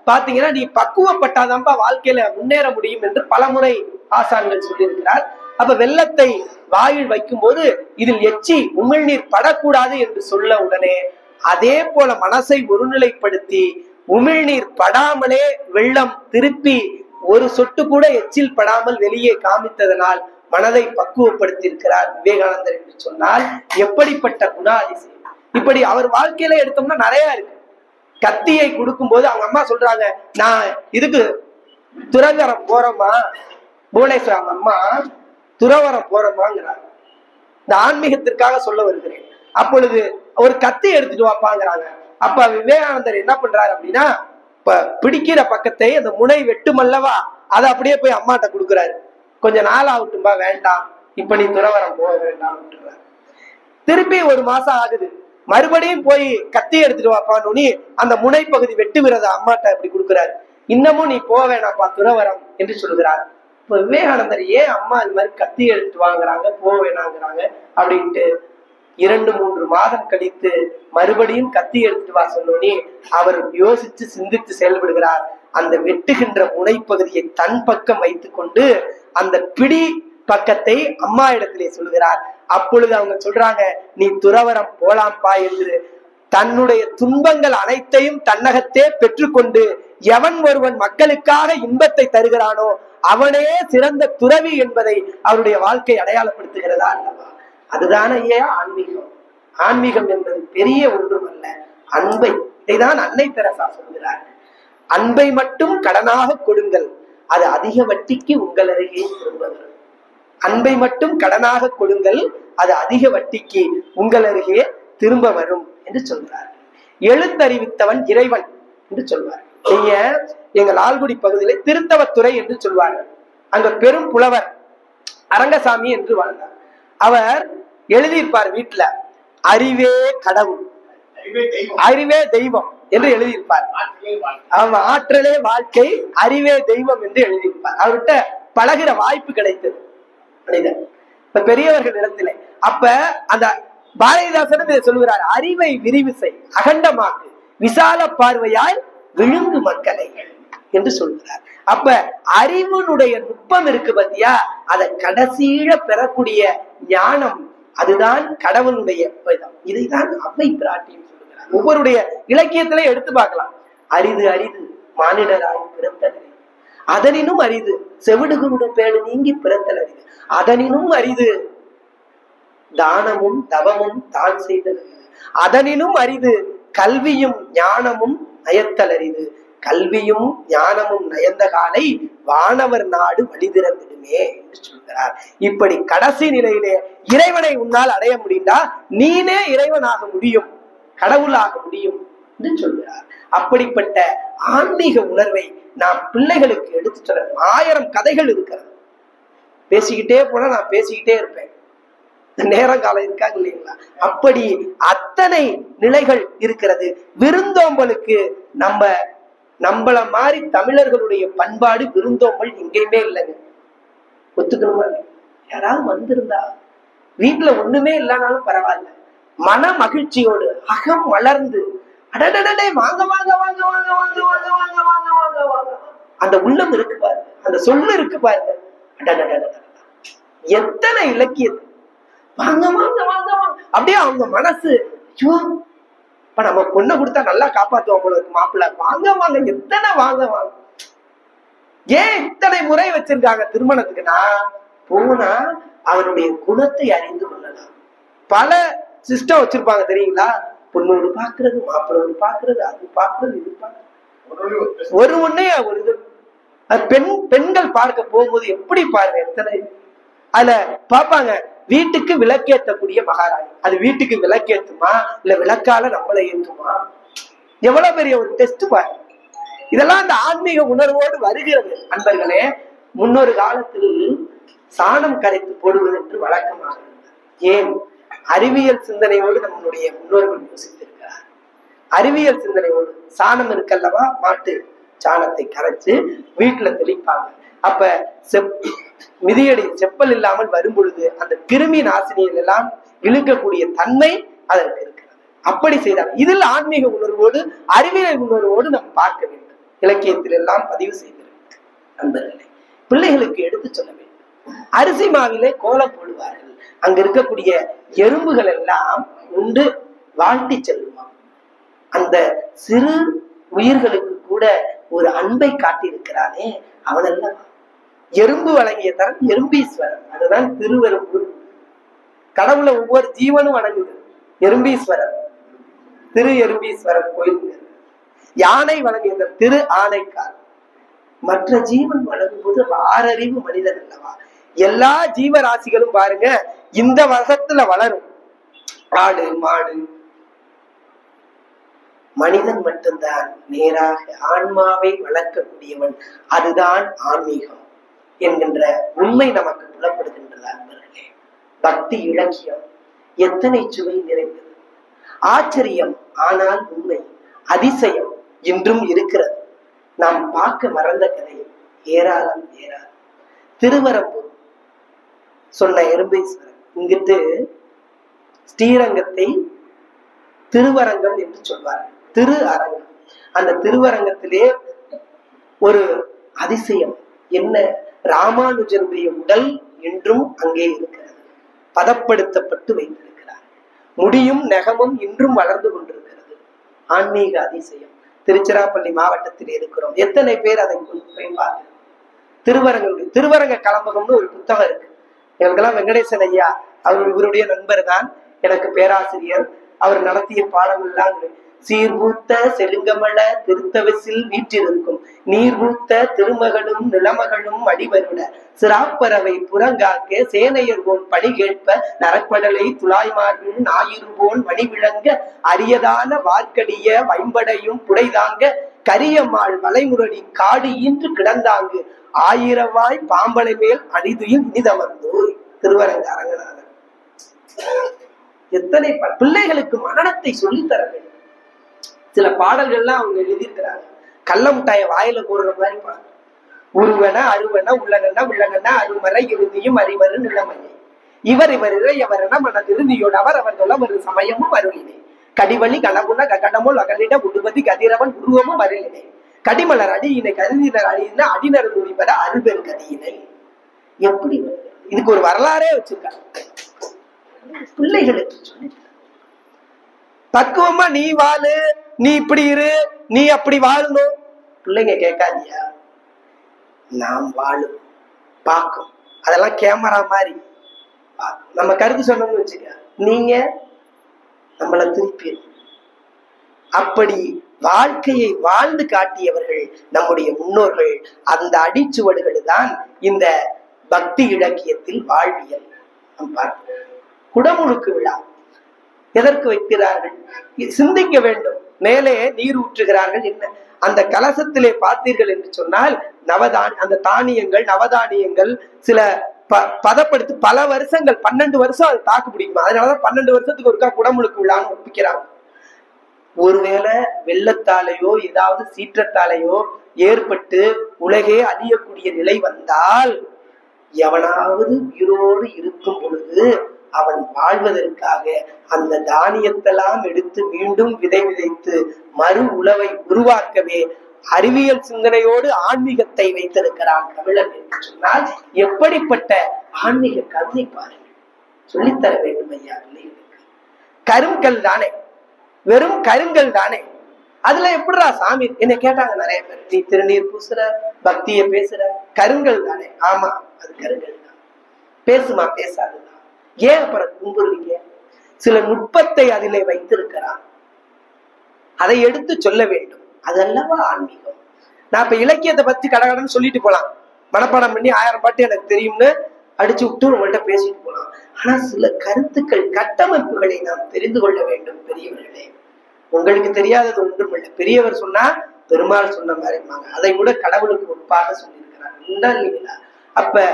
பாத்தீங்கன்னா, நீ பக்குவப்பட்டாதான்ப்பா வாழ்க்கையில முன்னேற முடியும் என்று பலமுறை ஆசான்கள் சொல்லியிருக்கிறார். அப்ப வெள்ளத்தை வாயில் வைக்கும் போது இதில் எச்சி உமிழ்நீர் படக்கூடாது என்று சொல்ல உடனே அதே போல மனசை ஒருநிலைப்படுத்தி உமிழ்நீர் படாமலே வெள்ளம் திருப்பி ஒரு சொட்டு கூட எச்சில் படாமல் வெளியே காமித்ததனால் மனதை பக்குவப்படுத்தி இருக்கிறார் விவேகானந்தர் என்று சொன்னால் எப்படிப்பட்ட குணாதிசயம்! இப்படி அவர் வாழ்க்கையில எடுத்தோம்னா நிறைய இருக்கு. கத்தியை கொடுக்கும் போது அவங்க அம்மா சொல்றாங்க, நான் இதுக்கு துறவரம் போறோமா, புவனேஸ்வர் அவங்க அம்மா துறவரம் போறோமாங்கிறாங்க. இந்த ஆன்மீகத்திற்காக சொல்ல வருகிறேன். அப்பொழுது ஒரு கத்தி எடுத்துட்டு வாப்பாங்கிறாங்க. அப்ப விவேகானந்தர் என்ன பண்றாரு அப்படின்னா, இப்ப பிடிக்கிற பக்கத்தை அந்த முனை வெட்டும் அல்லவா, அதை அப்படியே போய் அம்மாட்ட கொடுக்குறாரு. கொஞ்ச நாள் ஆகட்டும்பா, வேண்டாம், இப்ப நீ துறவரம் போக வேண்டாம். திருப்பி ஒரு மாசம் ஆகுது, மறுபடியும் போய் கத்தி எடுத்துட்டு வாப்பான்னு அந்த முனைப்பகுதி வெட்டு விரத அம்மாட்ட அப்படி கொடுக்குறாரு. இன்னமும் நீ போக வேணாப்பா துறவரம் என்று சொல்லுகிறார். இப்ப விவேகானந்தர் ஏன் அம்மா இது மாதிரி கத்தி எடுத்துட்டு வாங்குறாங்க, போக வேணாங்கிறாங்க அப்படின்ட்டு 2-3 மாதம் கழித்து மறுபடியும் கத்தி எடுத்துட்டு வா சொன்னோனே அவர் யோசிச்சு சிந்தித்து செயல்படுகிறார். அந்த வெட்டுகின்ற முனைப்பகுதியை தன் பக்கம் வைத்துக் கொண்டு அந்த பிடி பக்கத்தை அம்மா இடத்திலே சொல்கிறார். அப்பொழுது அவங்க சொல்றாங்க, நீ துறவரம் போலாம்பா என்று. தன்னுடைய துன்பங்கள் அனைத்தையும் தன்னகத்தே பெற்றுக்கொண்டு எவன் ஒருவன் மக்களுக்காக இன்பத்தை தருகிறானோ அவனே சிறந்த துறவி என்பதை அவருடைய வாழ்க்கை அடையாளப்படுத்துகிறதா அல்லவா? அதுதான ஆன்மீகம். ஆன்மீகம் என்பது பெரிய ஒன்றும் அல்ல, அன்பை. இதைதான் அன்னை தெரசா சொல்கிறார். அன்பை மட்டும் கடனாக கொடுங்கள், அது அதிக வட்டிக்கு உங்கள் அருகே திரும்ப வரும். அன்பை மட்டும் கடனாக கொடுங்கள், அது அதிக வட்டிக்கு உங்கள் அருகே திரும்ப வரும் என்று சொல்றார். எழுத்தறிவித்தவன் இறைவன் என்று சொல்வார். நீங்க எங்க லால்குடி பகுதியில திருத்தவத்துறை என்று சொல்வார்கள். அங்க பெரும் புலவர் அரங்கசாமி என்று வாழ்ந்தார். அவர் எழுதியிருப்பார் வீட்டுல, அறிவே கடவுள், அறிவே தெய்வம் என்று எழுதியிருப்பார். ஆமா, ஆற்றலே வாழ்க்கை, அறிவே தெய்வம் என்று எழுதியிருப்பார். அவர்கிட்ட பழகிற வாய்ப்பு கிடைத்தது மனிதன் இப்ப பெரியவர்கள் இடத்துல. அப்ப அந்த பாரதிதாசனும் இதை சொல்லுகிறார், அறிவை விரிவு செய், அகண்டமாக்கு, விசால பார்வையால் விழுங்கு மக்களை என்று சொல்கிறார். அப்ப அறிவுனுடைய நுட்பம் இருக்கு பத்தியா, அதை கடைசியில பெறக்கூடிய ஞானம், அதுதான் கடவுளுடைய. இதைதான் அவை பிராட்டியும் சொல்லுகிறார். ஒவ்வொருடைய இலக்கியத்திலே எடுத்து பார்க்கலாம். அரிது அரிது மானிடராய் பிறத்தல், அதனினும் அரிது செவிடுகுருட பேடு நீங்கி பிறத்தல் அரிது, அதனினும் அரிது தானமும் தவமும் தான் செய்தல், அதனினும் அரிது கல்வியும் ஞானமும் நயத்தல் அரிது, கல்வியும் ஞானமும் நயந்த காலை வானவர் நாடு வழிதிறந்திடுமே என்று சொல்கிறார். இப்படி கடைசி நிலையிலே இறைவனை உன்னால் அடைய முடியும்டா, நீனே இறைவனாக முடியும், கடவுளாக முடியும் என்று சொல்கிறார். அப்படிப்பட்ட ஆன்மீக உணர்வை நாம் பிள்ளைகளுக்கு எடுத்து சொல்ல 1000 கதைகள் இருக்கிறது. பேசிக்கிட்டே போனா நான் பேசிக்கிட்டே இருப்பேன், நேரம் காலம் இருக்காங்க இல்லைங்களா? அப்படி அத்தனை நிலைகள் இருக்கிறது. விருந்தோம்பலுக்கு நம்மள மாதிரி தமிழர்களுடைய பண்பாடு விருந்தோம்பல் எங்கேயுமே இல்லைங்க. ஒத்துக்கணுமா? யாராவது வந்திருந்தா வீட்டுல ஒண்ணுமே இல்லைனாலும் பரவாயில்ல, மன மகிழ்ச்சியோடு அகம் வளர்ந்து அடடடே வாங்க வாங்க வாங்க வாங்க வாங்க வாங்க வாங்க வாங்க வாங்க வாங்க, அந்த உள்ளம் இருக்கு பாருங்க, அந்த சொல்லு இருக்கு பாருங்க, எத்தனை இலக்கியது வாங்க வாங்க வாங்க வாங்க, அப்படியே அவங்க மனசு இப்ப நம்ம பொண்ணை கொடுத்தா நல்லா காப்பாத்துவோம் போல இருக்கு மாப்பிள்ள, வாங்க வாங்க, எத்தனை வாங்க வாங்க. ஏன் இத்தனை முறை வச்சிருக்காங்க திருமணத்துக்குன்னா, போனா அவனுடைய குணத்தை அறிந்து கொள்ளலாம். பல சிஸ்டம் வச்சிருப்பாங்க தெரியுங்களா? பொண்ணோடு பாக்குறது, மாப்பிள்ளோடு பாக்குறது, அது பாக்குறது, இது பாக்குறது, ஒரு ஒன்னே ஒரு இது. பெண்கள் பார்க்க போகும்போது எப்படி பாருங்க, எத்தனை அதுல பாப்பாங்க. வீட்டுக்கு விளக்கேற்றக்கூடிய மகாராணி, அது வீட்டுக்கு விளக்கேற்றுமா இல்ல விளக்கால நம்மளை ஏற்றுமா? எவ்வளவு பெரிய ஒரு டெஸ்ட் பாரு. இதெல்லாம் அந்த ஆன்மீக உணர்வோடு வருகிறது அன்பர்களே. முன்னொரு காலத்தில் சாணம் கரைத்து போடுவது என்று வழக்கமாக இருந்தது. ஏன்? அறிவியல் சிந்தனையோடு நம்மளுடைய முன்னோர்கள் யோசித்திருக்கிறார். அறிவியல் சிந்தனையோடு சாணம் இருக்கல்லவா, மாட்டு சாணத்தை கரைச்சு வீட்டுல தெளிப்பாங்க. அப்ப மிதியடி செப்பல் இல்லாமல் வரும் பொழுது அந்த கிருமி நாசினிகள் எல்லாம் இழுக்கக்கூடிய தன்மை அதற்கு இருக்கிறது. அப்படி செய்தார். இதில் ஆன்மீக உணர்வோடு அறிவியல் உணர்வோடு நாம் பார்க்க வேண்டும். இலக்கியத்தில் எல்லாம் பதிவு செய்திருக்கு. நண்பர்களே, பிள்ளைகளுக்கு எடுத்து சொல்ல வேண்டும். அரிசி மாவிலே கோலம் போடுவார்கள். அங்க இருக்கக்கூடிய எறும்புகள் எல்லாம் உண்டு வாழ்த்தி செல்லுமா. அந்த சிறு உயிர்களுக்கு கூட ஒரு அன்பை காட்டியிருக்கிறானே அவனெல்லாம். எறும்பு வழங்கிய தரம் எறும்பீஸ்வரன். அதுதான் திருவெறும்பு. கடவுளை ஒவ்வொரு ஜீவனும் வணங்குது. எறும்பீஸ்வரன், திரு எறும்பீஸ்வரன் கோயில். யானை வழங்கிய திரு ஆனைக்கால். மற்ற ஜீவன் வழங்கும் போது ஆறறிவு மனிதன் அல்லவா? எல்லா ஜீவராசிகளும் பாருங்க இந்த வசத்துல வளரும். ஆடு மாடு, மனிதன் மட்டும்தான் நேராக ஆன்மாவை வளர்க்கக்கூடியவன். அதுதான் ஆன்மீகம் என்கின்ற உண்மை நமக்கு புலப்படுகின்றது. அன்பர்களே, பக்தி இலக்கியம் எத்தனை சுவை நிறைந்தது, ஆச்சரியம், ஆனால் உண்மை, அதிசயம் இன்றும் இருக்கிறது. நாம் பார்க்க மறந்த கதை ஏராளம் ஏராளம். திருவரம்பூர் சொன்ன எறும்பீஸ்வரன், இங்கிட்டு ஸ்ரீரங்கத்தை திருவரங்கம் என்று சொல்வார்கள். திரு அரங்கம். அந்த திருவரங்கத்திலே ஒரு அதிசயம் என்ன? ராமானுஜருடைய உடல் இன்றும் அங்கே இருக்கிறது, பதப்படுத்தப்பட்டு வைத்திருக்கிறார். முடியும் நெகமும் இன்றும் வளர்ந்து கொண்டிருக்கிறது. ஆன்மீக அதிசயம். திருச்சிராப்பள்ளி மாவட்டத்தில் இருக்கிறோம். எத்தனை பேர் அதை கொண்டு போய் பார்த்து திருவரங்க கலம்பகம்னு ஒரு புத்தகம் இருக்கு. எங்களுக்கெல்லாம் வெங்கடேசன் ஐயா, அவர் இவருடைய நண்பர் தான், எனக்கு பேராசிரியர். அவர் நடத்திய பாடம் எல்லாம் சீர்பூத்த செலுங்கமல திருத்தவசில் வீற்றிருக்கும் நீர்பூத்த திருமகளும் நிலமகளும் அடிவருட சிராப்பறவை புறங்காக்க சேனையர்கோன் பணி கேட்ப நரப்படலை துளாய்மார்பின் ஞாயிறுபோன் வழி விளங்க அரியதான வார்க்கடிய வைம்படையும் புடைதாங்க கரியம்மாள் வளைமுரடி காடு ஈன்று கிடந்தாங்கு 1000 பாம்பனை மேல் அடிதுயில் இனிதவர்ந்தோய். திருவரங்க அரங்கநாதன். எத்தனை பிள்ளைகளுக்கு மனநத்தை சொல்லித்தர வேண்டும். சில பாடல்கள்லாம் அவங்க எழுதியிருக்கிறாங்க. கள்ள முட்டாய வாயில போடுற மாதிரி பாருங்க. உருவன அருவன உள்ளன உள்ளன அருமறை இறுதியும் அறிவரு நிலைமையை இவர் எவரென மனதிருந்தியோடு அவர் ஒரு சமயமும் அருளினே கடிவழி கணகுண ககடமுள் அகலிட உடுபதி கதிரவன் உருவமும் அருளினே கடிமலர் அடியினை கருதினர் அடியின அடிநர் முடிபெற அருள்பெரு கதியினை. எப்படி இதுக்கு ஒரு வரலாறே வச்சிருக்காங்க. பிள்ளைகளுக்கு சொல்லி பக்குவமா நீ வாழு, நீ இப்படி இரு, நீ அப்படி வாழணும். பிள்ளைங்க கேட்காதியா? நாம் வாழும் பார்க்கும் அதெல்லாம் கேமரா மாதிரி நம்ம கருத்து சொன்னோம்னு வச்சுக்க, நீங்க நம்மள திருப்பி. அப்படி வாழ்க்கையை வாழ்ந்து காட்டியவர்கள் நம்முடைய முன்னோர்கள். அந்த அடிச்சுவடுகள் தான் இந்த பக்தி இலக்கியத்தில் வாழ்வியல். குடமுழுக்கு விழா எதற்கு வைக்கிறார்கள்? சிந்திக்க வேண்டும். மேலே நீர் ஊற்றுகிறார்கள். என்ன அந்த கலசத்திலே பார்த்தீர்கள் என்று சொன்னால் அந்த தானியங்கள் நவதானியங்கள் சில பதப்படுத்தி பல வருஷங்கள் 12 வருஷம் அது தாக்கு பிடிக்குமா. அதனாலதான் 12 வருஷத்துக்கு ஒருக்கா குடமுழுக்கு விழான்னு ஒப்பிக்கிறாங்க. ஒருவேளை வெள்ளத்தாலேயோ ஏதாவது சீற்றத்தாலேயோ ஏற்பட்டு உலகே அழியக்கூடிய நிலை வந்தால் எவனாவது உயிரோடு இருக்கும் பொழுது அவன் வாழ்வதற்காக அந்த தானியத்தெல்லாம் எடுத்து மீண்டும் விதை விதைத்து மறு உழவை உருவாக்கவே அறிவியல் சிந்தனையோடு ஆன்மீகத்தை வைத்திருக்கிறான் தமிழன் என்று சொன்னால் எப்படிப்பட்ட ஆன்மீக கருணை பாருங்கள். சொல்லித்தர வேண்டும் ஐயா. கருங்கல் தானே, வெறும் கருங்கல் தானே, அதுல எப்படிடா சாமி என்ன கேட்டாங்க நிறைய பேர். நீ திருநீர் பூசுற, பக்திய பேசுற, கருங்கல் தானே. ஆமா, அது கருங்கல் தான். பேசுமா? பேசாதுதான். ஏன் அப்புறம் கும்புறீங்க? சில நுட்பத்தை அதிலே வைத்திருக்கிறான், அதை எடுத்து சொல்ல வேண்டும். அதல்லவா ஆன்மீகம். நான் இப்ப இலக்கியத்தை பத்தி கடகடன்னு சொல்லிட்டு போலாம், மனப்பாடம் பண்ணி 1000 பாட்டு எனக்கு தெரியும்னு அடிச்சு விட்டு உங்கள்கிட்ட பேசிட்டு போலாம். ஆனா சில கருத்துக்கள் கட்டமைப்புகளை நாம் தெரிந்து கொள்ள வேண்டும். பெரியவர்களே, உங்களுக்கு தெரியாதது ஒன்றும் இல்லை. பெரியவர் சொன்னா பெருமாள் சொன்ன மாதிரி அதை விட கடவுளுக்கு ஒப்பாக சொல்லியிருக்கிறாங்க. அப்ப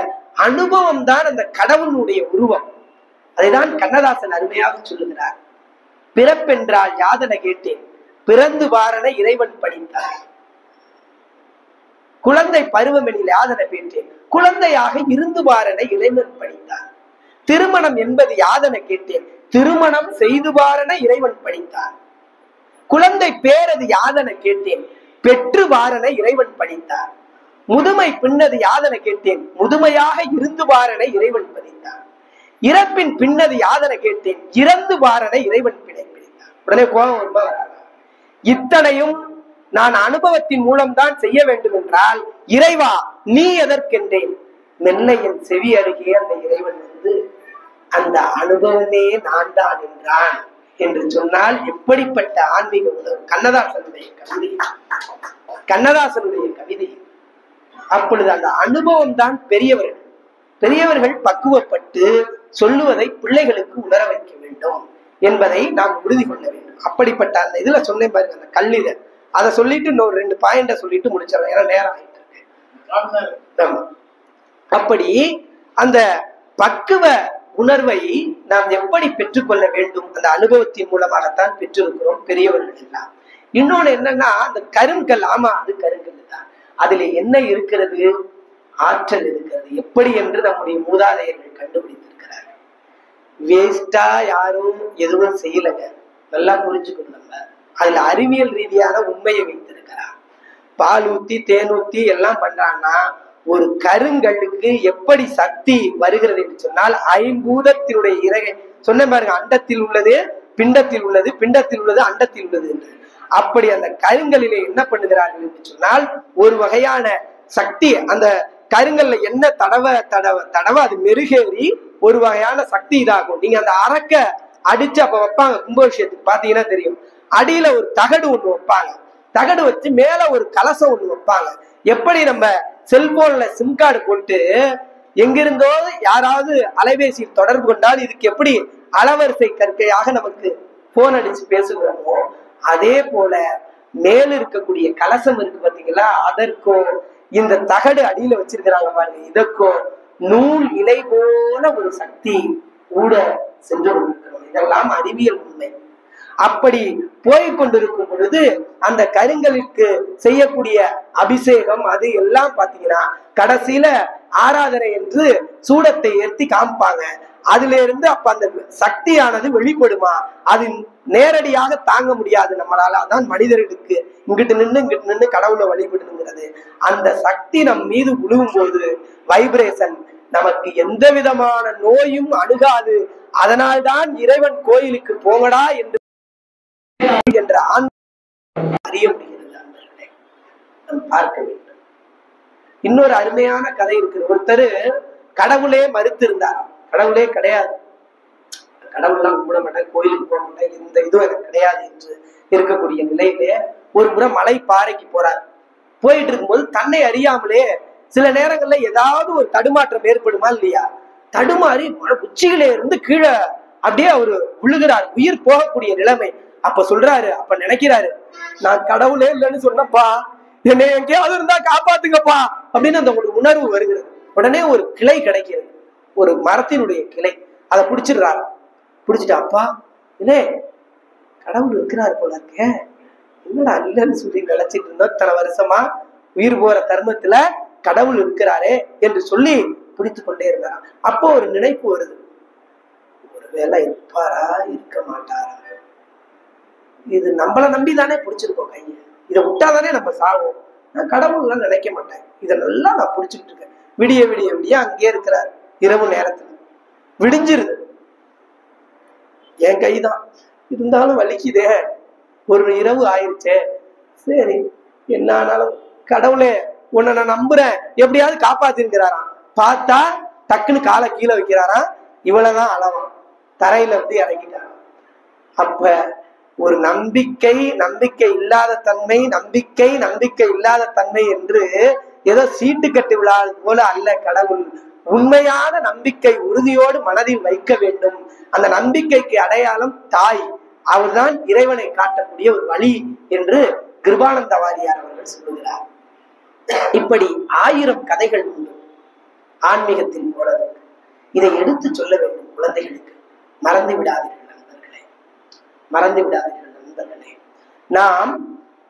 அனுபவம் தான் அந்த கடவுளுடைய உருவம். அதைதான் கண்ணதாசன் அருமையாக சொல்லுகிறார். பிறப்பென்றால் யாதன கேட்டேன், பிறந்து வாரன இறைவன் படித்தார். குழந்தை பருவமெனில் யாதன பெற்றேன், குழந்தையாக இருந்து வாரன இறைவன் படித்தார். திருமணம் என்பது யாதன கேட்டேன், திருமணம் செய்து வாரன இறைவன் படித்தார். குழந்தை பேரது யாதன கேட்டேன், பெற்று வாரன இறைவன் படித்தார். முதுமை பின்னது யாதன கேட்டேன், முதுமையாக இருந்து வாரன இறைவன் படித்தார். இறப்பின் பின்னது யாதன கேட்டேன், இறந்து வாரன இறைவன் பிடித்தார். உடனே கோபம் ரொம்ப வராது. இத்தனையும் நான் அனுபவத்தின் மூலம்தான் செய்ய வேண்டும் என்றால், இறைவா நீ எதற்கென்றேன்? மெல்ல என் செவி அருகே அந்த இறைவன் வந்து அந்த அனுபவமே நான் தான் என்றான் என்று சொன்னால் எப்படிப்பட்ட ஆன்மீக உணர்வு! கண்ணதாசனுடைய கவிதை, கண்ணதாசனுடைய கவிதை. அப்பொழுது அந்த அனுபவம் தான் பெரியவர்கள். பெரியவர்கள் பக்குவப்பட்டு சொல்லுவதை பிள்ளைகளுக்கு உணர வைக்க வேண்டும் என்பதை நாம் உறுதி கொள்ள வேண்டும். அப்படிப்பட்ட அந்த இதுல சொன்னேன் பாருங்க, அந்த கல்லில அதை சொல்லிட்டு இன்னொரு 2 பாயிண்ட சொல்லிட்டு முடிச்சிடறேன், ஏன்னா நேரம் ஆயிட்டு இருக்கு. அப்படி அந்த பக்குவ உணர்வை நாம் எப்படி பெற்றுக்கொள்ள வேண்டும்? அந்த அனுபவத்தின் மூலமாகத்தான் பெற்றிருக்கிறோம் பெரியவர்கள் எல்லாம். இன்னொன்னு என்னன்னா, அந்த கருங்கல், ஆமா அது கருங்கல் தான். அதுல என்ன இருக்கிறது? ஆற்றல் இருக்கிறது. எப்படி என்று நம்முடைய மூதாதையர்கள் கண்டுபிடித்திருக்கிறார்கள். வேஸ்டா யாரும் எதுவும் செய்யலங்க. நல்லா புரிஞ்சுக்கணும். நம்ம அதுல அறிவியல் ரீதியான உண்மையை வைத்திருக்கிறார். பால் ஊத்தி தேன் ஊத்தி எல்லாம் பண்றான்னா, ஒரு கருங்கல்லுக்கு எப்படி சக்தி வருகிறது என்று சொன்னால், ஐம்பூதத்தினுடைய இறகை சொன்ன பாருங்க, அண்டத்தில் உள்ளது பிண்டத்தில் உள்ளது, பிண்டத்தில் உள்ளது அண்டத்தில் உள்ளது என்று. அப்படி அந்த கருங்கல்லிலே என்ன பண்ணுகிறார்கள் என்று சொன்னால், ஒரு வகையான சக்தி அந்த கருங்கல்ல என்ன தடவை அது மெருகேறி ஒரு வகையான சக்தி இதாகும். நீங்க அந்த அரக்க அடிச்சு அப்ப வைப்பாங்க கும்பாபிஷேகத்துக்கு, பாத்தீங்கன்னா தெரியும். அடியில ஒரு தகடு ஒண்ணு வைப்பாங்க, தகடு வச்சு மேல ஒரு கலசம் ஒண்ணு வைப்பாங்க. எப்படி நம்ம செல்போன்ல சிம் கார்டு போட்டு எங்கிருந்தோ யாராவது அலைபேசியில் தொடர்பு கொண்டால் இதுக்கு எப்படி அலவரிசை கற்கையாக நமக்கு போன் அடிச்சு பேசுகிறோமோ, அதே போல மேல இருக்கக்கூடிய கலசம் இருக்கு பாத்தீங்களா, அதற்கும் இந்த தகடு அடியில வச்சிருக்கிறாங்க பாருங்க, இதற்கும் நூல் இலை போல ஒரு சக்தி கூட சென்று கொண்டிருக்கிறோம். இதெல்லாம் அறிவியல் உண்மை. அப்படி போய்கொண்டிருக்கும் பொழுது அந்த கருங்கலுக்கு செய்யக்கூடிய அபிஷேகம் அது எல்லாம் பாத்தீங்கன்னா கடைசியில ஆராதனை என்று சூடத்தை ஏற்றி காமிப்பாங்க. அதுல இருந்து அப்ப அந்த சக்தியானது வெளிப்படுமா? அது நேரடியாக தாங்க முடியாது நம்மளால. அதான் மனிதர்களுக்கு இங்கிட்டு நின்று கடவுளை வழிபடுங்கிறது. அந்த சக்தி நம் மீது விழுவும் போது வைப்ரேஷன், நமக்கு எந்த விதமான நோயும் அணுகாது. அதனால்தான் இறைவன் கோயிலுக்கு போங்கடா என்று என்ற அறிய முடிகிறது. நாம் பார்க்க வேண்டும். இன்னொரு அருமையான கதை இருக்கு. ஒருத்தர் கடவுளே மறுத்து இருந்தார். கடவுளே கிடையாது, கடவுள்லாம் கூட மாட்டேன், கோயிலுக்கு போக மாட்டேன், இந்த இதுவும் எனக்கு கிடையாது என்று இருக்கக்கூடிய நிலையிலே ஒரு முறை மலை பாறைக்கு போறார். போயிட்டு இருக்கும்போது தன்னை அறியாமலே சில நேரங்கள்ல ஏதாவது ஒரு தடுமாற்றம் ஏற்படுமா இல்லையா? தடுமாறி உச்சியிலே இருந்து கீழே அப்படியே அவரு விழுகிறார். உயிர் போகக்கூடிய நிலைமை. அப்ப சொல்றாரு, அப்ப நினைக்கிறாரு, நான் கடவுளே இல்லைன்னு சொன்னப்பா, என்னை எங்கேயாவது இருந்தா காப்பாத்துங்கப்பா அப்படின்னு அந்த ஒரு உணர்வு வருகிறது. உடனே ஒரு கிளை கிடைக்கிறது, ஒரு மரத்தினுடைய கிளை. அதை பிடிச்சிடுறாரு. பிடிச்சிட்டு, அப்பா இல்லே கடவுள் இருக்கிறாரு போல இருக்க, என்னடா இல்லைன்னு சொல்லி நினைச்சிட்டு இருந்தோம் இத்தனை வருஷமா, உயிர் போற தர்மத்துல கடவுள் இருக்கிறாரே என்று சொல்லி பிடித்து கொண்டே இருந்தாராம். அப்போ ஒரு நினைப்பு வருது, ஒருவேளை இருப்பாரா இருக்க மாட்டாரா, இது நம்மளை நம்பிதானே பிடிச்சிருக்கோம் கையை, இதை விட்டாதானே நம்ம சாவோம். நான் கடவுள்லாம் நினைக்க மாட்டேன், இதை நல்லா நான் பிடிச்சிட்டு இருக்கேன். விடிய விடிய விடிய அங்கே இருக்கிறார். இரவு நேரத்துல விடிஞ்சிருது, என் கைதான் இருந்தாலும் வலிக்குதே, ஒரு இரவு ஆயிடுச்சே, சரி என்ன ஆனாலும் கடவுளே உன்னை நான் நம்புறேன், எப்படியாவது காப்பாத்திருக்கிறாராம். பார்த்தா டக்குன்னு காலை கீழே வைக்கிறாராம். இவ்வளவுதான் அளவாம், தரையில இருந்து இறங்கிட்டாராம். அப்ப ஒரு நம்பிக்கை, நம்பிக்கை இல்லாத தன்மை, நம்பிக்கை நம்பிக்கை இல்லாத தன்மை என்று ஏதோ சீட்டு கட்டு விழாது போல அல்ல கடவுள். உண்மையான நம்பிக்கை உறுதியோடு மனதில் வைக்க வேண்டும். அந்த நம்பிக்கைக்கு அடையாளம் தாய், அவர்தான் இறைவனை காட்டக்கூடிய ஒரு வழி என்று கிருபானந்த வாரியார் அவர்கள் சொல்லுகிறார். இப்படி 1000 கதைகள் உண்டு ஆன்மீகத்தில் போறது. இதை எடுத்து சொல்ல வேண்டும் குழந்தைகளுக்கு. மறந்து விடாதீர்கள் நண்பர்களே, மறந்து விடாதீர்கள் நண்பர்களே. நாம்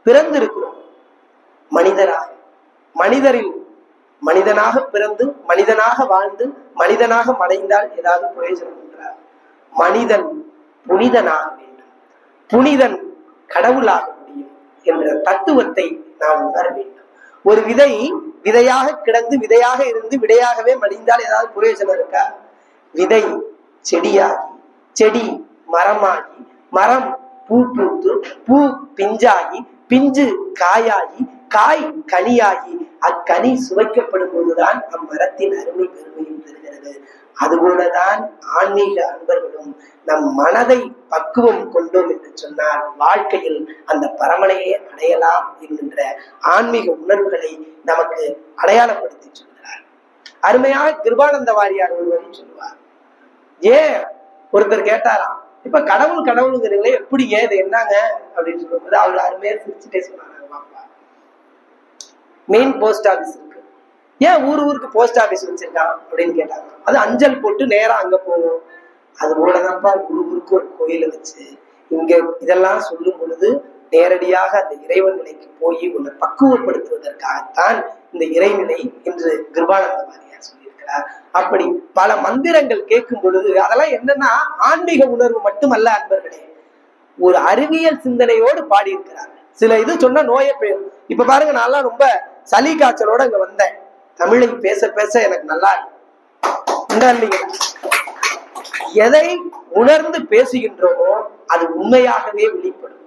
பிறந்திருக்கிறோம் மனிதராக. மனிதரில் மனிதனாக பிறந்து மனிதனாக வாழ்ந்து மனிதனாக மறைந்தால் ஏதாவது பிரயோஜனம் என்றார். மனிதன் புனிதனாக வேண்டும், புனிதன் கடவுளாக முடியும் என்ற தத்துவத்தை நாம் உணர வேண்டும். ஒரு விதை விதையாக கிடந்து விதையாக இருந்து விடையாகவே மடிந்தால் ஏதாவது பிரயோஜனம் இருக்கா? விதை செடியாகி, செடி மரமாகி, மரம் பூ பூத்து, பூ பிஞ்சாகி, பிஞ்சு காயாகி, காய் கனியாகி, அக்கனி சுவைக்கப்படும் போதுதான் அம்மரத்தின் அருமை பெருமையும் பெறுகிறது. அதுபோலதான் ஆன்மீக அன்பர்களும் நம் மனதை பக்குவம் கொண்டோம் என்று சொன்னால் வாழ்க்கையில் அந்த பரமனையை அடையலாம் என்கின்ற ஆன்மீக உணர்வுகளை நமக்கு அடையாளப்படுத்தி சொல்கிறார். அருமையாக கிருபானந்த வாரியார் ஒருவரை சொல்லுவார். ஏன் ஒருத்தர் கேட்டாராம், இப்ப கடவுள் கடவுளுங்கிறீங்களே எப்படிங்க, இது என்னங்க அப்படின்னு சொல்லும்போது அவர் அருமையா சிரிச்சுட்டே சொன்னாங்க, மெயின் போஸ்ட் ஆபீஸ் இருக்கு, ஏன் ஊருக்கு போஸ்ட் ஆபீஸ் வச்சிருக்கான் அப்படின்னு கேட்டாங்க. அது அஞ்சல் போட்டு நேரா அங்க போகும். அது போலதான்ப்பா ஊருக்கு ஒரு கோயில வச்சு இங்க இதெல்லாம் சொல்லும் பொழுது நேரடியாக அந்த இறைவன் நிலைக்கு போய் உன்னை பக்குவப்படுத்துவதற்காகத்தான் இந்த இறைநிலை என்று கிருபானந்த வாரியார் சொல்லியிருக்கிறார். அப்படி பல மந்திரங்கள் கேட்கும் பொழுது அதெல்லாம் என்னன்னா ஆன்மீக உணர்வு மட்டுமல்ல அன்பர்களே, ஒரு அறிவியல் சிந்தனையோடு பாடியிருக்கிறார். சில இது சொன்னா நோயே போயிடும். இப்ப பாருங்க, நான் ரொம்ப சளி காய்ச்சலோட இங்க வந்தேன். தமிழை பேச பேச எனக்கு நல்லா இல்லைங்க. எதை உணர்ந்து பேசுகின்றோமோ அது உண்மையாகவே வெளிப்படும்.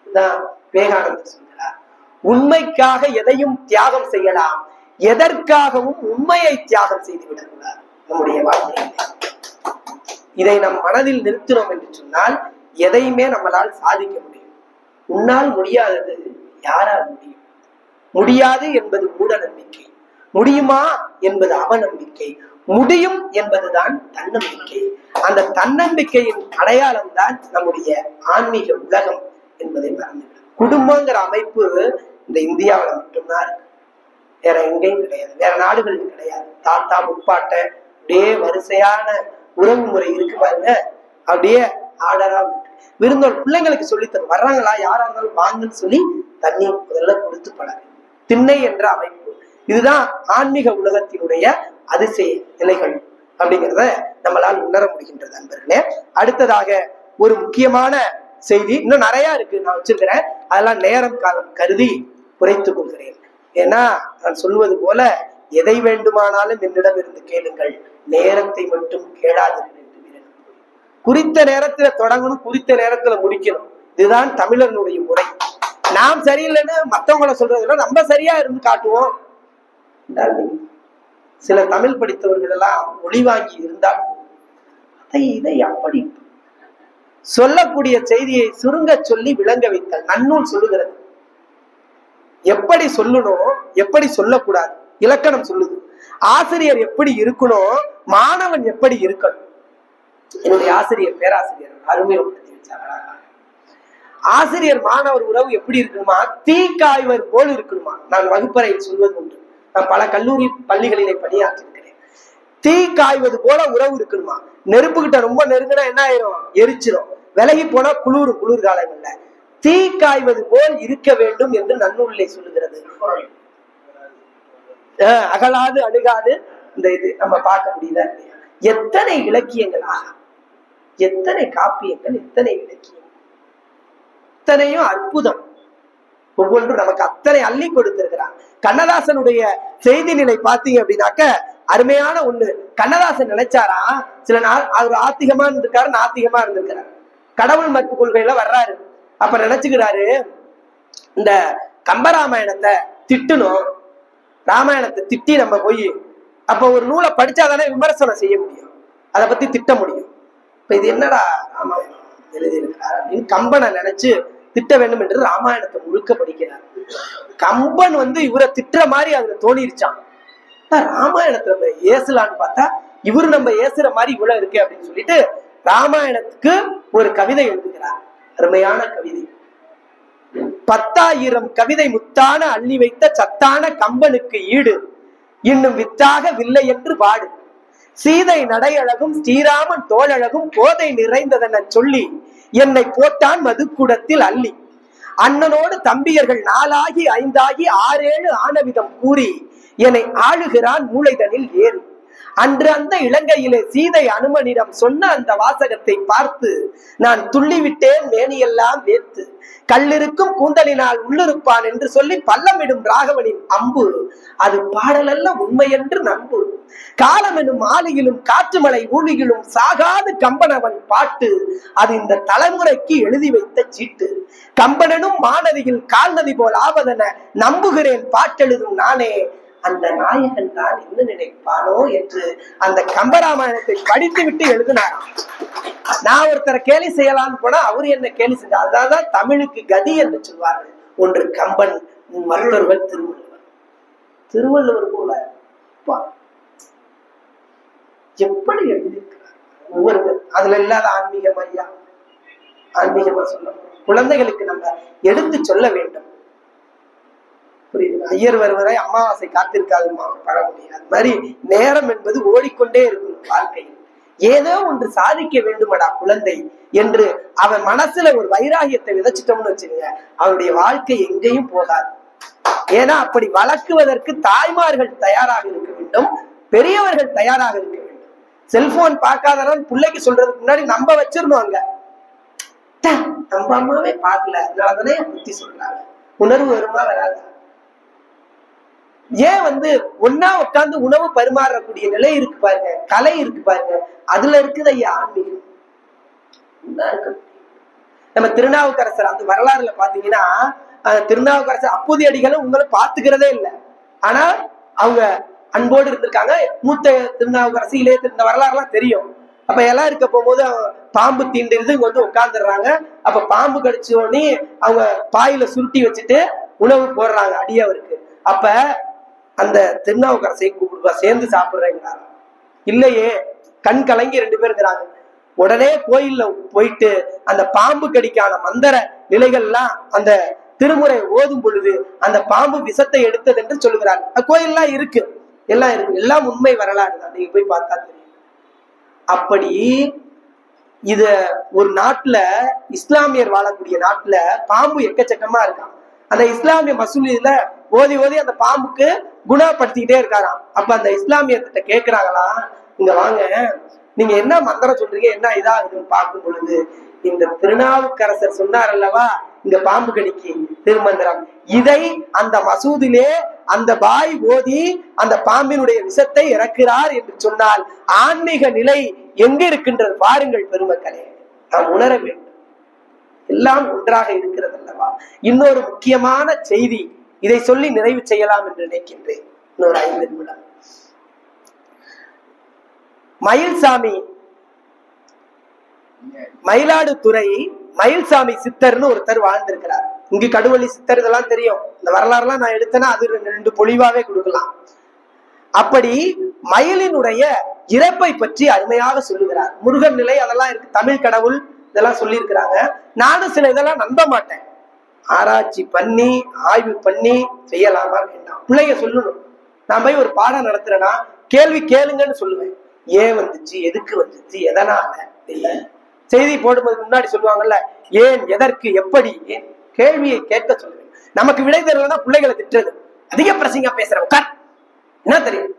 விவேகானந்தர் சொல்கிறார், உண்மைக்காக எதையும் தியாகம் செய்யலாம், எதற்காகவும் உண்மையை தியாகம் செய்து விடக்கூடாது நம்முடைய வாழ்க்கையில். இதை நம் மனதில் நிறுத்தினோம் என்று சொன்னால் எதையுமே நம்மளால் சாதிக்க முடியும். உன்னால் முடியாதது யாரால் முடியும்? முடியாது என்பது மூட நம்பிக்கை, முடியுமா என்பது அவநம்பிக்கை, முடியும் என்பதுதான் தன்னம்பிக்கை. அந்த தன்னம்பிக்கையின் அடையாளம் தான் நம்முடைய ஆன்மீக உலகம் என்பதை மறந்து. குடும்பங்கிற அமைப்பு இந்த இந்தியாவில மட்டும்தான் இருக்கு, வேற எங்கேயும் கிடையாது, வேற நாடுகளில் கிடையாது. தாத்தா முப்பாட்ட அப்படியே வரிசையான உறவு முறை இருக்கு பாருங்க, அப்படியே ஆர்டரா விருந்தோர் பிள்ளைங்களுக்கு சொல்லித்தரும். வர்றாங்களா, யாரா இருந்தாலும் வாங்கன்னு சொல்லி தண்ணி முதல்ல கொடுத்து பழகு. திண்ணை என்ற அமைப்பு, இதுதான் ஆன்மீக உலகத்தினுடைய அதிசய நிலைகள் அப்படிங்கிறத நம்மளால் உணர முடிகின்றது நண்பர்களே. அடுத்ததாக ஒரு முக்கியமான செய்தி, இன்னும் நிறைய இருக்கு, நான் வச்சிருக்கிறேன், அதெல்லாம் நேரம் காலம் கருதி குறைத்துக் கொள்கிறேன். ஏன்னா நான் சொல்வது போல எதை வேண்டுமானாலும் என்னிடம் இருந்து கேளுங்கள், நேரத்தை மட்டும் கேளாதீர்கள் என்று. குறித்த நேரத்துல தொடங்கணும், குறித்த நேரத்துல முடிக்கணும். இதுதான் தமிழர்களுடைய முறை. நாம் சரியில்லைன்னு மற்றவங்களை சொல்றதுல நம்ம சரியா இருந்து காட்டுவோம். சில தமிழ் படித்தவர்கள் எல்லாம் ஒளி வாங்கி இருந்தால் இதை அப்படி சொல்லக்கூடிய செய்தியை சுருங்க சொல்லி விளங்க வைத்தல் நன்னூல் சொல்லுகிறது. எப்படி சொல்லணும், எப்படி சொல்லக்கூடாது, இலக்கணம் சொல்லுது. ஆசிரியர் எப்படி இருக்கணும், மாணவன் எப்படி இருக்கணும். என்னுடைய ஆசிரியர் பேராசிரியர் அருமைப்படுத்தி வச்சாங்க. ஆசிரியர் மாணவர் உறவு எப்படி இருக்கணுமா, தீ காய்வர் போல் இருக்கணுமா. நான் வகுப்பறையில் சொல்வது உண்டு, நான் பல கல்லூரி பள்ளிகளிலே பணியாற்றிருக்கிறேன். தீ காய்வது போல உறவு இருக்கணுமா. நெருப்புகிட்ட ரொம்ப நெருங்கினா என்ன ஆயிரும், எரிச்சிரும். விலகி போனா குளிர் காலம் இல்ல, தீ காய்வது போல் இருக்க வேண்டும் என்று நன்னூலிலே சொல்லுகிறது. அகலாது அணுகாது இந்த இது நம்ம பார்க்க முடியுதா இல்லையா? எத்தனை இலக்கியங்களாக, எத்தனை காப்பியங்கள், எத்தனை இலக்கியம், எத்தனையும் அற்புதம். ஒவ்வொன்றும் நமக்கு அத்தனை அள்ளி கொடுத்திருக்கிறான். கண்ணதாசனுடைய செய்தி நிலை பார்த்தீங்க அப்படின்னாக்க அருமையான ஒண்ணு. கண்ணதாசன் நினைச்சாரா, சில நாள் அவர் ஆத்திகமா இருந்திருக்காரு, நாத்திகமா இருந்திருக்கிறார். கடவுள் மறுப்பு கொள்கையில வர்றாரு. அப்ப நினைச்சுக்கிறாரு, இந்த கம்பராமாயணத்தை திட்டணும், ராமாயணத்தை திட்டி நம்ம போய் அப்ப ஒரு நூலை படிச்சாதானே விமர்சனம் செய்ய முடியும், அதை பத்தி திட்ட முடியும். இப்ப இது என்னடா ராமாயணம் எழுதியிருக்கிறார் அப்படின்னு கம்பனை நினைச்சு திட்ட வேண்டும் என்று ராமாயணத்தை முழுக்க படிக்கிறார். கம்பன் இவரை திட்டுற மாதிரி அதுல தோணிருச்சான். ராமாயணத்தை நம்ம ஏசலான்னு பார்த்தா இவரு நம்ம ஏசுற மாதிரி இவ்வளவு இருக்கு அப்படின்னு சொல்லிட்டு ராமாயணத்துக்கு ஒரு கவிதை எழுதுகிறார். அருமையான கவிதை. 10,000 கவிதை முத்தான அள்ளி வைத்த சத்தான கம்பனுக்கு ஈடு இன்னும் வித்தாக வில்லை என்று பாடு. சீதை நடையழகும் ஸ்ரீராமன் தோழழகும் போதை நிறைந்ததென சொல்லி என்னை போட்டான் மதுக்குடத்தில் அள்ளி. அண்ணனோடு தம்பியர்கள் 4 ஆகி 5 ஆகி 6 7 ஆனவிதம் கூறி என்னை ஆளுகிறான் மூளைதனில் ஏறி. அன்று அந்த இலங்கையிலே சீதை அனுமனிடம் சொன்ன அந்த வாசகத்தை பார்த்து நான் துள்ளிவிட்டேன் மேனியெல்லாம் வேர்த்து. கல்லிருக்கும் கூந்தலினால் உள்ளிருப்பான் என்று சொல்லி பள்ளமிடும் ராகவனின் அம்பு அது பாடலல்ல உண்மை என்று நம்பு. காலம் எனும் ஆலையிலும் காற்று மலை ஊழியிலும் சாகாது கம்பனவன் பாட்டு அது இந்த தலைமுறைக்கு எழுதி வைத்த சீட்டு. கம்பனனும் மாநதியில் கால்நதி போல் ஆவதென நம்புகிறேன் பாட்டெழுதும் நானே. அந்த நாயகன் தான் என்ன நினைப்பானோ என்று அந்த கம்பராமாயணத்தை படித்து விட்டு எழுதினாராம். நான் ஒருத்தரை கேலி செய்யலான்னு போனா அவரு என்ன கேலி செஞ்சார். அதான் தமிழுக்கு கதி என்று சொல்வார்கள். ஒன்று கம்பன், மற்றொருவர் திருவள்ளுவர். திருவள்ளுவர் போல எப்படி எழுதியிருக்கிறார் ஒவ்வொருவர். அதுல இல்லாத ஆன்மீகம் ஐயா, ஆன்மீகமா சொல்ல குழந்தைகளுக்கு நம்ம எடுத்து சொல்ல வேண்டும். புரியுது? ஐயர் வருவரை அமாவாசை காத்திருக்காது பட முடியாது. அது மாதிரி நேரம் என்பது ஓடிக்கொண்டே இருக்கும் வாழ்க்கையில். ஏதோ ஒன்று சாதிக்க வேண்டுமடா குழந்தை என்று அவன் மனசுல ஒரு வைராகியத்தை விதைச்சிட்டோம்னு வச்சுக்கோங்க, அவனுடைய வாழ்க்கை எங்கேயும் போகாது. ஏன்னா அப்படி வளர்க்குவதற்கு தாய்மார்கள் தயாராக இருக்க வேண்டும், பெரியவர்கள் தயாராக இருக்க வேண்டும். செல்போன் பார்க்காதவன் பிள்ளைக்கு சொல்றதுக்கு முன்னாடி நம்ம வச்சிடணும். அங்க நம்ம அம்மாவே பார்க்கல, அதனாலதானே புத்தி சொல்றாங்க. உணர்வு வருமா வராது? ஏன் ஒன்னா உட்கார்ந்து உணவு பரிமாறக்கூடிய நிலை இருக்கு பாருங்க, கலை இருக்கு பாருங்க, அதுல இருக்குது ஐயா ஆன்மீகம். நம்ம திருநாவுக்கரசர் அந்த வரலாறுல பாத்தீங்கன்னா, திருநாவுக்கரசர் அப்போதைய அடிகளும் உங்களை பாத்துக்கிறதே இல்லை. ஆனா அவங்க அன்போடு இருந்திருக்காங்க. மூத்த திருநாவுக்கரசு, இளைய இந்த வரலாறு எல்லாம் தெரியும். அப்ப எல்லாம் இருக்க போகும்போது பாம்பு தீண்டிருந்து இங்க உட்கார்ந்துடுறாங்க. அப்ப பாம்பு கடிச்ச உடனே அவங்க பாயில சுருட்டி வச்சுட்டு உணவு போடுறாங்க அடியவருக்கு. அப்ப அந்த திருநாவுக்கரசை கூப்பிடுவா, சேர்ந்து சாப்பிடுறேங்கிறாங்க. இல்லையே, கண் கலங்கி 2 பேர் இருக்கிறாங்க. உடனே கோயில்ல போயிட்டு அந்த பாம்பு கடிக்கான மந்திர நிலைகள்லாம் அந்த திருமுறை ஓதும் பொழுது அந்த பாம்பு விஷத்தை எடுத்தது என்று சொல்லுகிறாங்க. கோயில்லாம் இருக்கு, எல்லாம் இருக்கு, எல்லாம் உண்மை வரலாறு தான். நீங்க போய் பார்த்தா தெரியும். அப்படி இத ஒரு நாட்டுல, இஸ்லாமியர் வாழக்கூடிய நாட்டுல பாம்பு எக்கச்சக்கமா இருக்கான். அந்த இஸ்லாமிய மசூதியில ஓதி ஓதி அந்த பாம்புக்கு குணப்படுத்திக்கிட்டே இருக்காராம். அப்ப அந்த இஸ்லாமியர்கிட்ட கேக்குறாங்களா, இங்க வாங்க, நீங்க என்ன மந்திரம் சொல்றீங்க, என்ன இதாகுதுன்னு பார்க்கும் பொழுது, இந்த திருநாவுக்கரசர் சொன்னார் அல்லவா, இங்க பாம்பு கடிக்கு திருமந்திரம், இதை அந்த மசூதிலே அந்த பாய் ஓதி அந்த பாம்பினுடைய விஷத்தை இறக்கிறார் என்று சொன்னால் ஆன்மீக நிலை எங்க இருக்கின்றது பாருங்கள் பெருமக்களே. நாம் உணர வேண்டும், எல்லாம் ஒன்றாக இருக்கிறது அல்லவா. இன்னொரு முக்கியமான செய்தி, இதை சொல்லி நிறைவு செய்யலாம் என்று நினைக்கின்றேன். இன்னொரு 5 நிமிடம். மயில்சாமி, மயிலாடுதுறை மயில்சாமி சித்தர்னு ஒருத்தர் வாழ்ந்திருக்கிறார். இங்கு கடுவள்ளி சித்தர் இதெல்லாம் தெரியும். இந்த வரலாறுலாம் நான் எடுத்தேன்னா அது 2 பொழிவாவே கொடுக்கலாம். அப்படி மயிலினுடைய இறப்பை பற்றி அருமையாக சொல்லுகிறார். முருகன் நிலை அதெல்லாம் இருக்கு, தமிழ் கடவுள் இதெல்லாம் சொல்லி இருக்கிறாங்க. நானும் சில இதெல்லாம் நம்ப மாட்டேன். ஆராய்ச்சி பண்ணி ஆய்வு பண்ணி செய்யலாமா வேண்டாம், பிள்ளைங்க சொல்லணும். நான் போய் ஒரு பாடம் நடத்துறேன்னா கேள்வி கேளுங்கன்னு சொல்லுவேன். ஏன் வந்துச்சு, எதுக்கு வந்துச்சு, எதனால இல்ல. செய்தி போடும்போது முன்னாடி சொல்லுவாங்கல்ல, ஏன், எதற்கு, எப்படி, ஏன், கேள்வியை கேட்க சொல்லுவேன். நமக்கு விடை தெரியலன்னா பிள்ளைகளை திட்டுறது, அதிக பிரசங்க பேசுற உட்கார், என்ன தெரியும்,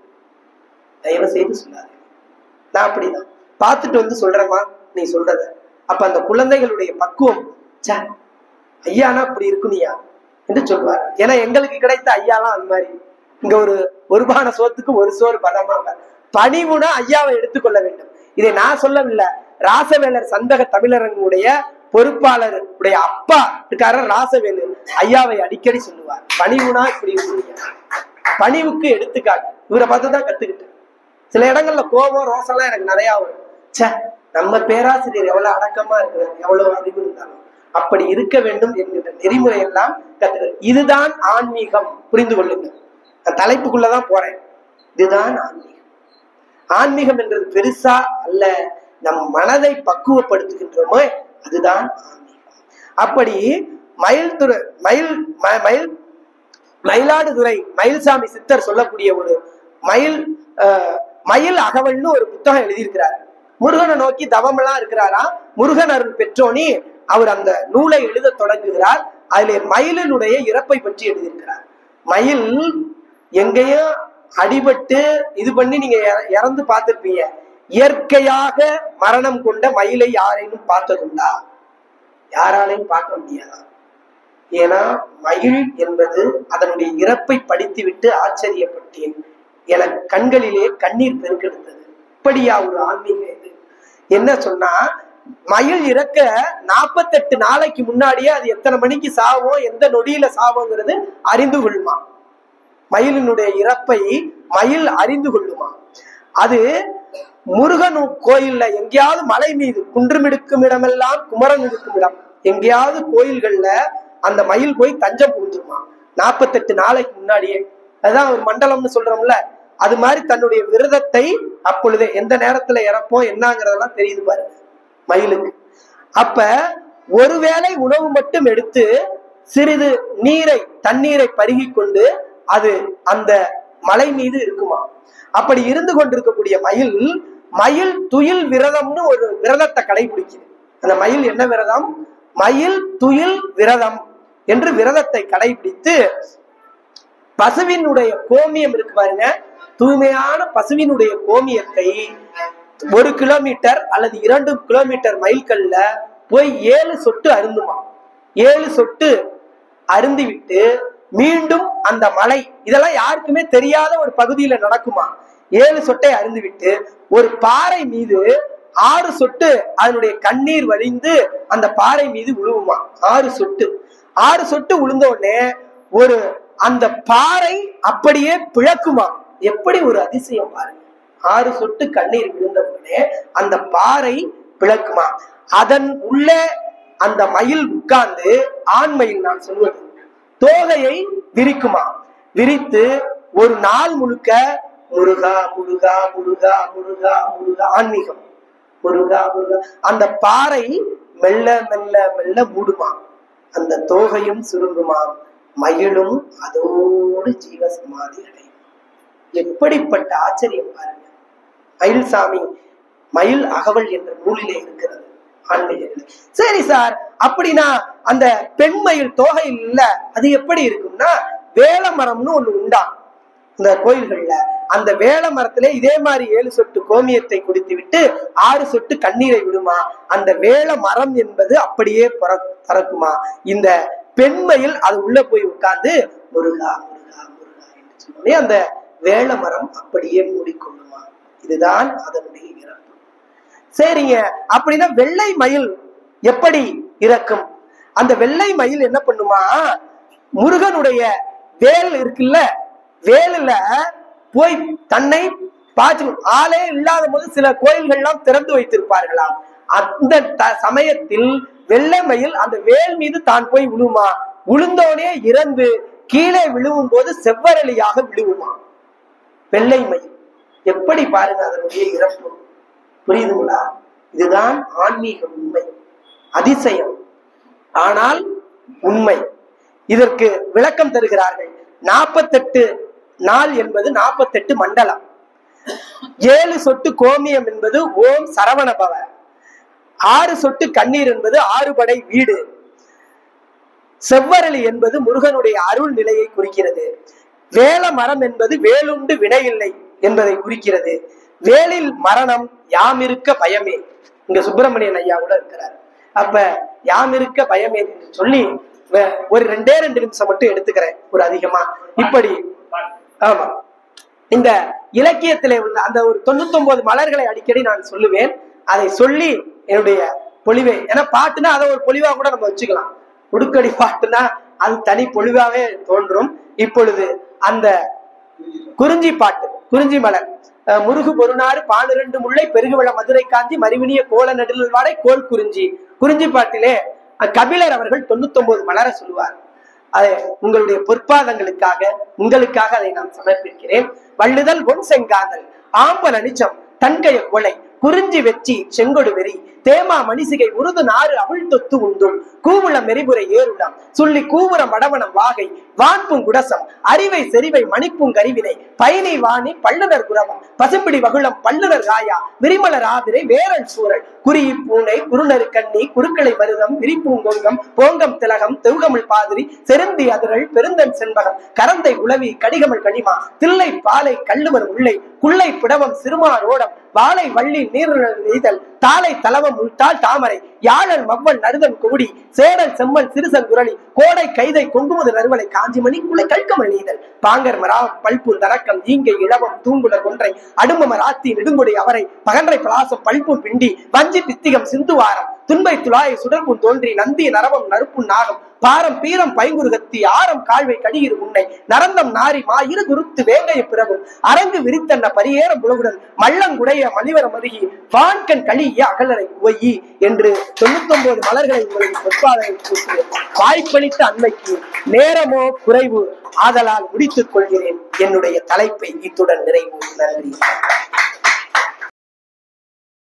தயவு செய்து சொல்லாது. நான் அப்படிதான் பார்த்துட்டு வந்து சொல்றேம்மா நீ சொல்றத. அப்ப அந்த குழந்தைகளுடைய பக்குவம், ஐயானா அப்படி இருக்குனியா என்று சொல்லுவார். ஏன்னா எங்களுக்கு கிடைத்த ஐயாலாம் அது மாதிரி. இங்க ஒரு பான சோத்துக்கு ஒரு சோறு பதமாக பணிவுனா ஐயாவை எடுத்துக்கொள்ள வேண்டும். இதை நான் சொல்லவில்லை, ராசவேலர் சந்தக தமிழரனுடைய பொறுப்பாளர் உடைய அப்பா இருக்கார ராசவேலு ஐயாவை அடிக்கடி சொல்லுவார், பணிவுனா இப்படி இருக்குனியா. பணிவுக்கு எடுத்துக்காட்டு இவரை பார்த்துதான் கத்துக்கிட்டேன். சில இடங்கள்ல கோபம் ரோசம்லாம் எனக்கு நிறைய வரும். நம்ம பேராசிரியர் எவ்வளவு அடக்கமா இருக்கிறார், எவ்வளவு அறிவு இருந்தாலும் அப்படி இருக்க வேண்டும் என்கின்ற நெறிமுறை எல்லாம் கத்துக்கிறேன். இதுதான் ஆன்மீகம், புரிந்து கொள்ளுங்கள். நான் தலைப்புக்குள்ளதான் போறேன். இதுதான் ஆன்மீகம். ஆன்மீகம் என்றது பெருசா அல்ல, நம் மனதை பக்குவப்படுத்துகின்றோமோ அதுதான் ஆன்மீகம். அப்படி மயிலாடுதுறை மயில்சாமி சித்தர் சொல்லக்கூடிய ஒரு மயில் அகவல்னு ஒரு புத்தகம் எழுதியிருக்கிறார். முருகனை நோக்கி தவம் எல்லாம் இருக்கிறாரா. முருகன் அருள் பெற்றோனி அவர் அந்த நூலை எழுத தொடங்குகிறார். அதிலே மயிலினுடைய இறப்பை பற்றி எழுதியிருக்கிறார். மயில் எங்கேயும் அடிபட்டு இது பண்ணி நீங்க இறந்து பார்த்திருப்பீங்க. இயற்கையாக மரணம் கொண்ட மயிலை யாரையும் பார்த்ததுண்டா? யாராலையும் பார்க்க முடியாதா? ஏன்னா மயில் என்பது அதனுடைய இறப்பை படித்துவிட்டு ஆச்சரியப்பட்டேன், என கண்களிலே கண்ணீர் பெருக்கெடுத்தது. இப்படியா ஒரு ஆன்மீக இது? என்ன சொன்னா, மயில் இறக்க 48 நாளைக்கு முன்னாடியே அது எத்தனை மணிக்கு சாவோம், எந்த நொடியில சாவோங்கிறது அறிந்து கொள்ளுமா. மயிலினுடைய இறப்பை மயில் அறிந்து கொள்ளுமா. அது முருகன் கோயில்ல எங்கேயாவது மலை மீது குன்றுமிடுக்கும் இடமெல்லாம் குமரன் இருக்கும் இடம், எங்கேயாவது கோயில்கள்ல அந்த மயில் போய் தஞ்சம் புகுந்துருமா 48 நாளைக்கு முன்னாடியே. அதுதான் ஒரு மண்டலம்னு சொல்றோம்ல, அது மாதிரி தன்னுடைய விரதத்தை அப்பொழுதே எந்த நேரத்துல இறப்போம் என்னங்கிறதெல்லாம் தெரியுது பாருங்க மயிலுக்கு. அப்ப ஒருவேளை உணவு மட்டும் எடுத்து சிறிது தண்ணீரை பருகி கொண்டு அது அந்த மலை மீது இருக்குமா. அப்படி இருந்து கொண்டிருக்கக்கூடிய மயில் துயில் விரதம்னு ஒரு விரதத்தை கடைபிடிக்குது. அந்த மயில் என்ன விரதம்? மயில் துயில் விரதம் என்று விரதத்தை கடைபிடித்து பசுவினுடைய கோமியம் இருக்கு பாருங்க, தூய்மையான பசுவினுடைய கோமியத்தை 1 கிலோமீட்டர் அல்லது 2 கிலோமீட்டர் மைல்கள்ல போய் 7 சொட்டு அருந்துமா. 7 சொட்டு அருந்திவிட்டு மீண்டும் அந்த மலை, இதெல்லாம் யாருக்குமே தெரியாத ஒரு பகுதியில நடக்குமா. 7 சொட்டை அருந்திவிட்டு ஒரு பாறை மீது 6 சொட்டு அதனுடைய கண்ணீர் வழிந்து அந்த பாறை மீது விழுவுமா. 6 சொட்டு விழுந்த உடனே அந்த பாறை அப்படியே பிளக்குமா. எப்படி ஒரு அதிசயம் பாருங்க. 6 சொட்டு கண்ணீர் விழுந்த உடனே அந்த பாறை பிளக்குமா. அதன் உள்ள அந்த மயில் உட்கார்ந்து, ஆண் மயில் நான் சொல்வது, தோகையை விரிக்குமா. விரித்து ஒரு நாள் முழுக்க முருகா முருகா முருகா முருகா முருகா ஆன்மீகம், முருகா முருகா. அந்த பாறை மெல்ல மெல்ல மெல்ல மூடுமா. அந்த தோகையும் சுருங்குமா, மயிலும் அதோடு ஜீவ சமாதி அடையும். எப்படிப்பட்ட ஆச்சரியம் பாருங்க. மயில்சாமி மயில் அகவல் என்ற நூலிலே இருக்கிறது ஆன்மீகத்தில். சரி சார், அப்படின்னா அந்த பெண்மயில் தோகை இல்ல, அது எப்படி இருக்கும்னா வேல மரம்னு ஒண்ணு உண்டா இந்த கோயில்கள்ல. அந்த வேல மரத்திலே இதே மாதிரி 7 சொட்டு கோமியத்தை குடித்து விட்டு 6 சொட்டு கண்ணீரை விடுமா. அந்த வேல மரம் என்பது அப்படியே பறக்குமா. இந்த பெண்மையில் அது உள்ள போய் உட்கார்ந்து முருகா முருகா முருகா என்று சொல்லி அந்த வேல மரம் அப்படியே மூடிக்கொள்ளுமா. இதுதான் அதனுடைய இறப்பு. சரிங்க, அப்படின்னா வெள்ளை மயில் எப்படி இறக்கும்? அந்த வெள்ளை மயில் என்ன பண்ணுமா, முருகனுடைய வேல் இருக்குல்ல, வேலுல போய் தன்னை பாய்ச்சு. ஆளே இல்லாத போது சில கோயில்கள்லாம் திறந்து வைத்திருப்பார்களாம். அந்த சமயத்தில் வெள்ளை மயில் அந்த வேல் மீது தான் போய் விழுமா. விழுந்தோனே இறந்து கீழே விழுவும் போது செவ்வரளியாக விழுவுமா வெள்ளை மயில். எப்படி பாருங்க அதனுடைய இறப்பு. புரியுதுங்களா? இதுதான் ஆன்மீக உண்மை, அதிசயம் ஆனால் உண்மை. இதற்கு விளக்கம் தருகிறார்கள். 48 நாள் என்பது 48 மண்டலம். 7 சொட்டு கோமியம் என்பது ஓம் சரவண பவ. 6 சொட்டு கண்ணீர் என்பது 6 படை வீடு. செவ்வரளி என்பது முருகனுடைய அருள் நிலையை குறிக்கிறது. வேல மரம் என்பது வேலுண்டு வினை இல்லை என்பதை குறிக்கிறது. வேலில் மரணம் யாம் இருக்க பயமே. இங்க சுப்பிரமணியன் ஐயா கூட இருக்கிறார். அப்ப யாம் இருக்க பயமே என்று சொல்லி ஒரு 2 நிமிஷம் மட்டும் எடுத்துக்கிறேன், ஒரு அதிகமா. இப்படி ஆமா, இந்த இலக்கியத்திலே உள்ள அந்த ஒரு 99 மலர்களை அடிக்கடி நான் சொல்லுவேன். அதை சொல்லி என்னுடைய பொலிவை, ஏன்னா பாட்டுனா அதை ஒரு பொலிவா கூட நம்ம வச்சுக்கலாம். உடுக்கடி பாட்டுனா அது தனி பொலிவாவே தோன்றும். இப்பொழுது அந்த குறிஞ்சி பாட்டு, குறிஞ்சி மலர், முருகு பொருநாறு 12 முல்லை பெருகுவள மதுரை காஞ்சி மறிவினிய கோல நெடுநல் வாடை கோல் குறிஞ்சி. குறிஞ்சி பாட்டிலே கபிலர் அவர்கள் 99 மலர சொல்லுவார். அதை உங்களுடைய பொற்பாதங்களுக்காக உங்களுக்காக அதை நான் சமர்ப்பிக்கிறேன். வள்ளுதல் ஒன் செங்காதல் ஆம்பல் அனிச்சம் தன்கைய கொலை குறிஞ்சி வெச்சி செங்கொடு வெறி தேமா மணிசிகை உருது நாறு அவிழ் தொத்து உண்டும் கூவுளம் மெரிபுரை ஏருளம் சொல்லி கூவுரம் வடவனம் வாகை வான்பும் குடசம் அறிவை செறிவை மணிப்பும் கருவினை பயனை வாணி பல்லுனர் குரவம் பசும்பிடி வகுளம் பல்லுனர் காயா விரிமலர் ஆதிரை வேரல் சூரல் குறியி பூனை குறுநறு கண்ணி குறுக்களை மருதம் விரிப்பூங்கொங்கம் போங்கம் திலகம் தெவுகமிழ் பாதிரி செருந்தி அதிரல் பெருந்தன் செண்பகம் கரந்தை உளவி கடிகமல் கனிமா தில்லை பாலை கல்லுவர் உள்ளை குள்ளை பிடவம் சிறுமாரோடம் வாழை வள்ளி நீர்நிழல் நெய்தல் தாளை தலவம் உள்தாள் தாமரை யாழல் மவ்வன் நறுதன் கோடி சேடல் செம்மன் சிறுசன் குரலி கோடை கைதை கொங்குமுது நறுவலை காஞ்சிமணி குலை கல்கமல் நெய்தல் பாங்கர் மராம் பல்பூர் தரக்கம் ஈங்கை இளவம் தூங்குல கொன்றை அடுமமர் ஆத்தி நெடுங்குடை அவரை பகன்றை பலாசம் பல்பூர் பிண்டி வஞ்சி பித்திகம் சிந்துவாரம் துன்பை துளாயை சுடர்புன் தோன்றி நந்தி நரவம் நறுப்புன் நாகம் பாரம் பீரம் பைங்குருகத்தி ஆரம் கால்வை கடியிரு உன்னை நரந்தம் நாரி மா இரு குருத்து வேங்கைய பிறகும் அரங்கு விரித்தன்ன பரியேறம் புலகுடன் மல்லங்குடைய மலிவரம் அருகி வான்கண் கழிய அகலரை உவையி என்று 99 மலர்களை உங்களுக்கு பொற்பாதனை வாய்ப்பளித்த அன்மைக்கு நேரமோ குறைவு ஆதலால் முடித்துக் கொள்கிறேன். என்னுடைய தலைப்பை இத்துடன் நிறைவு. நன்றி.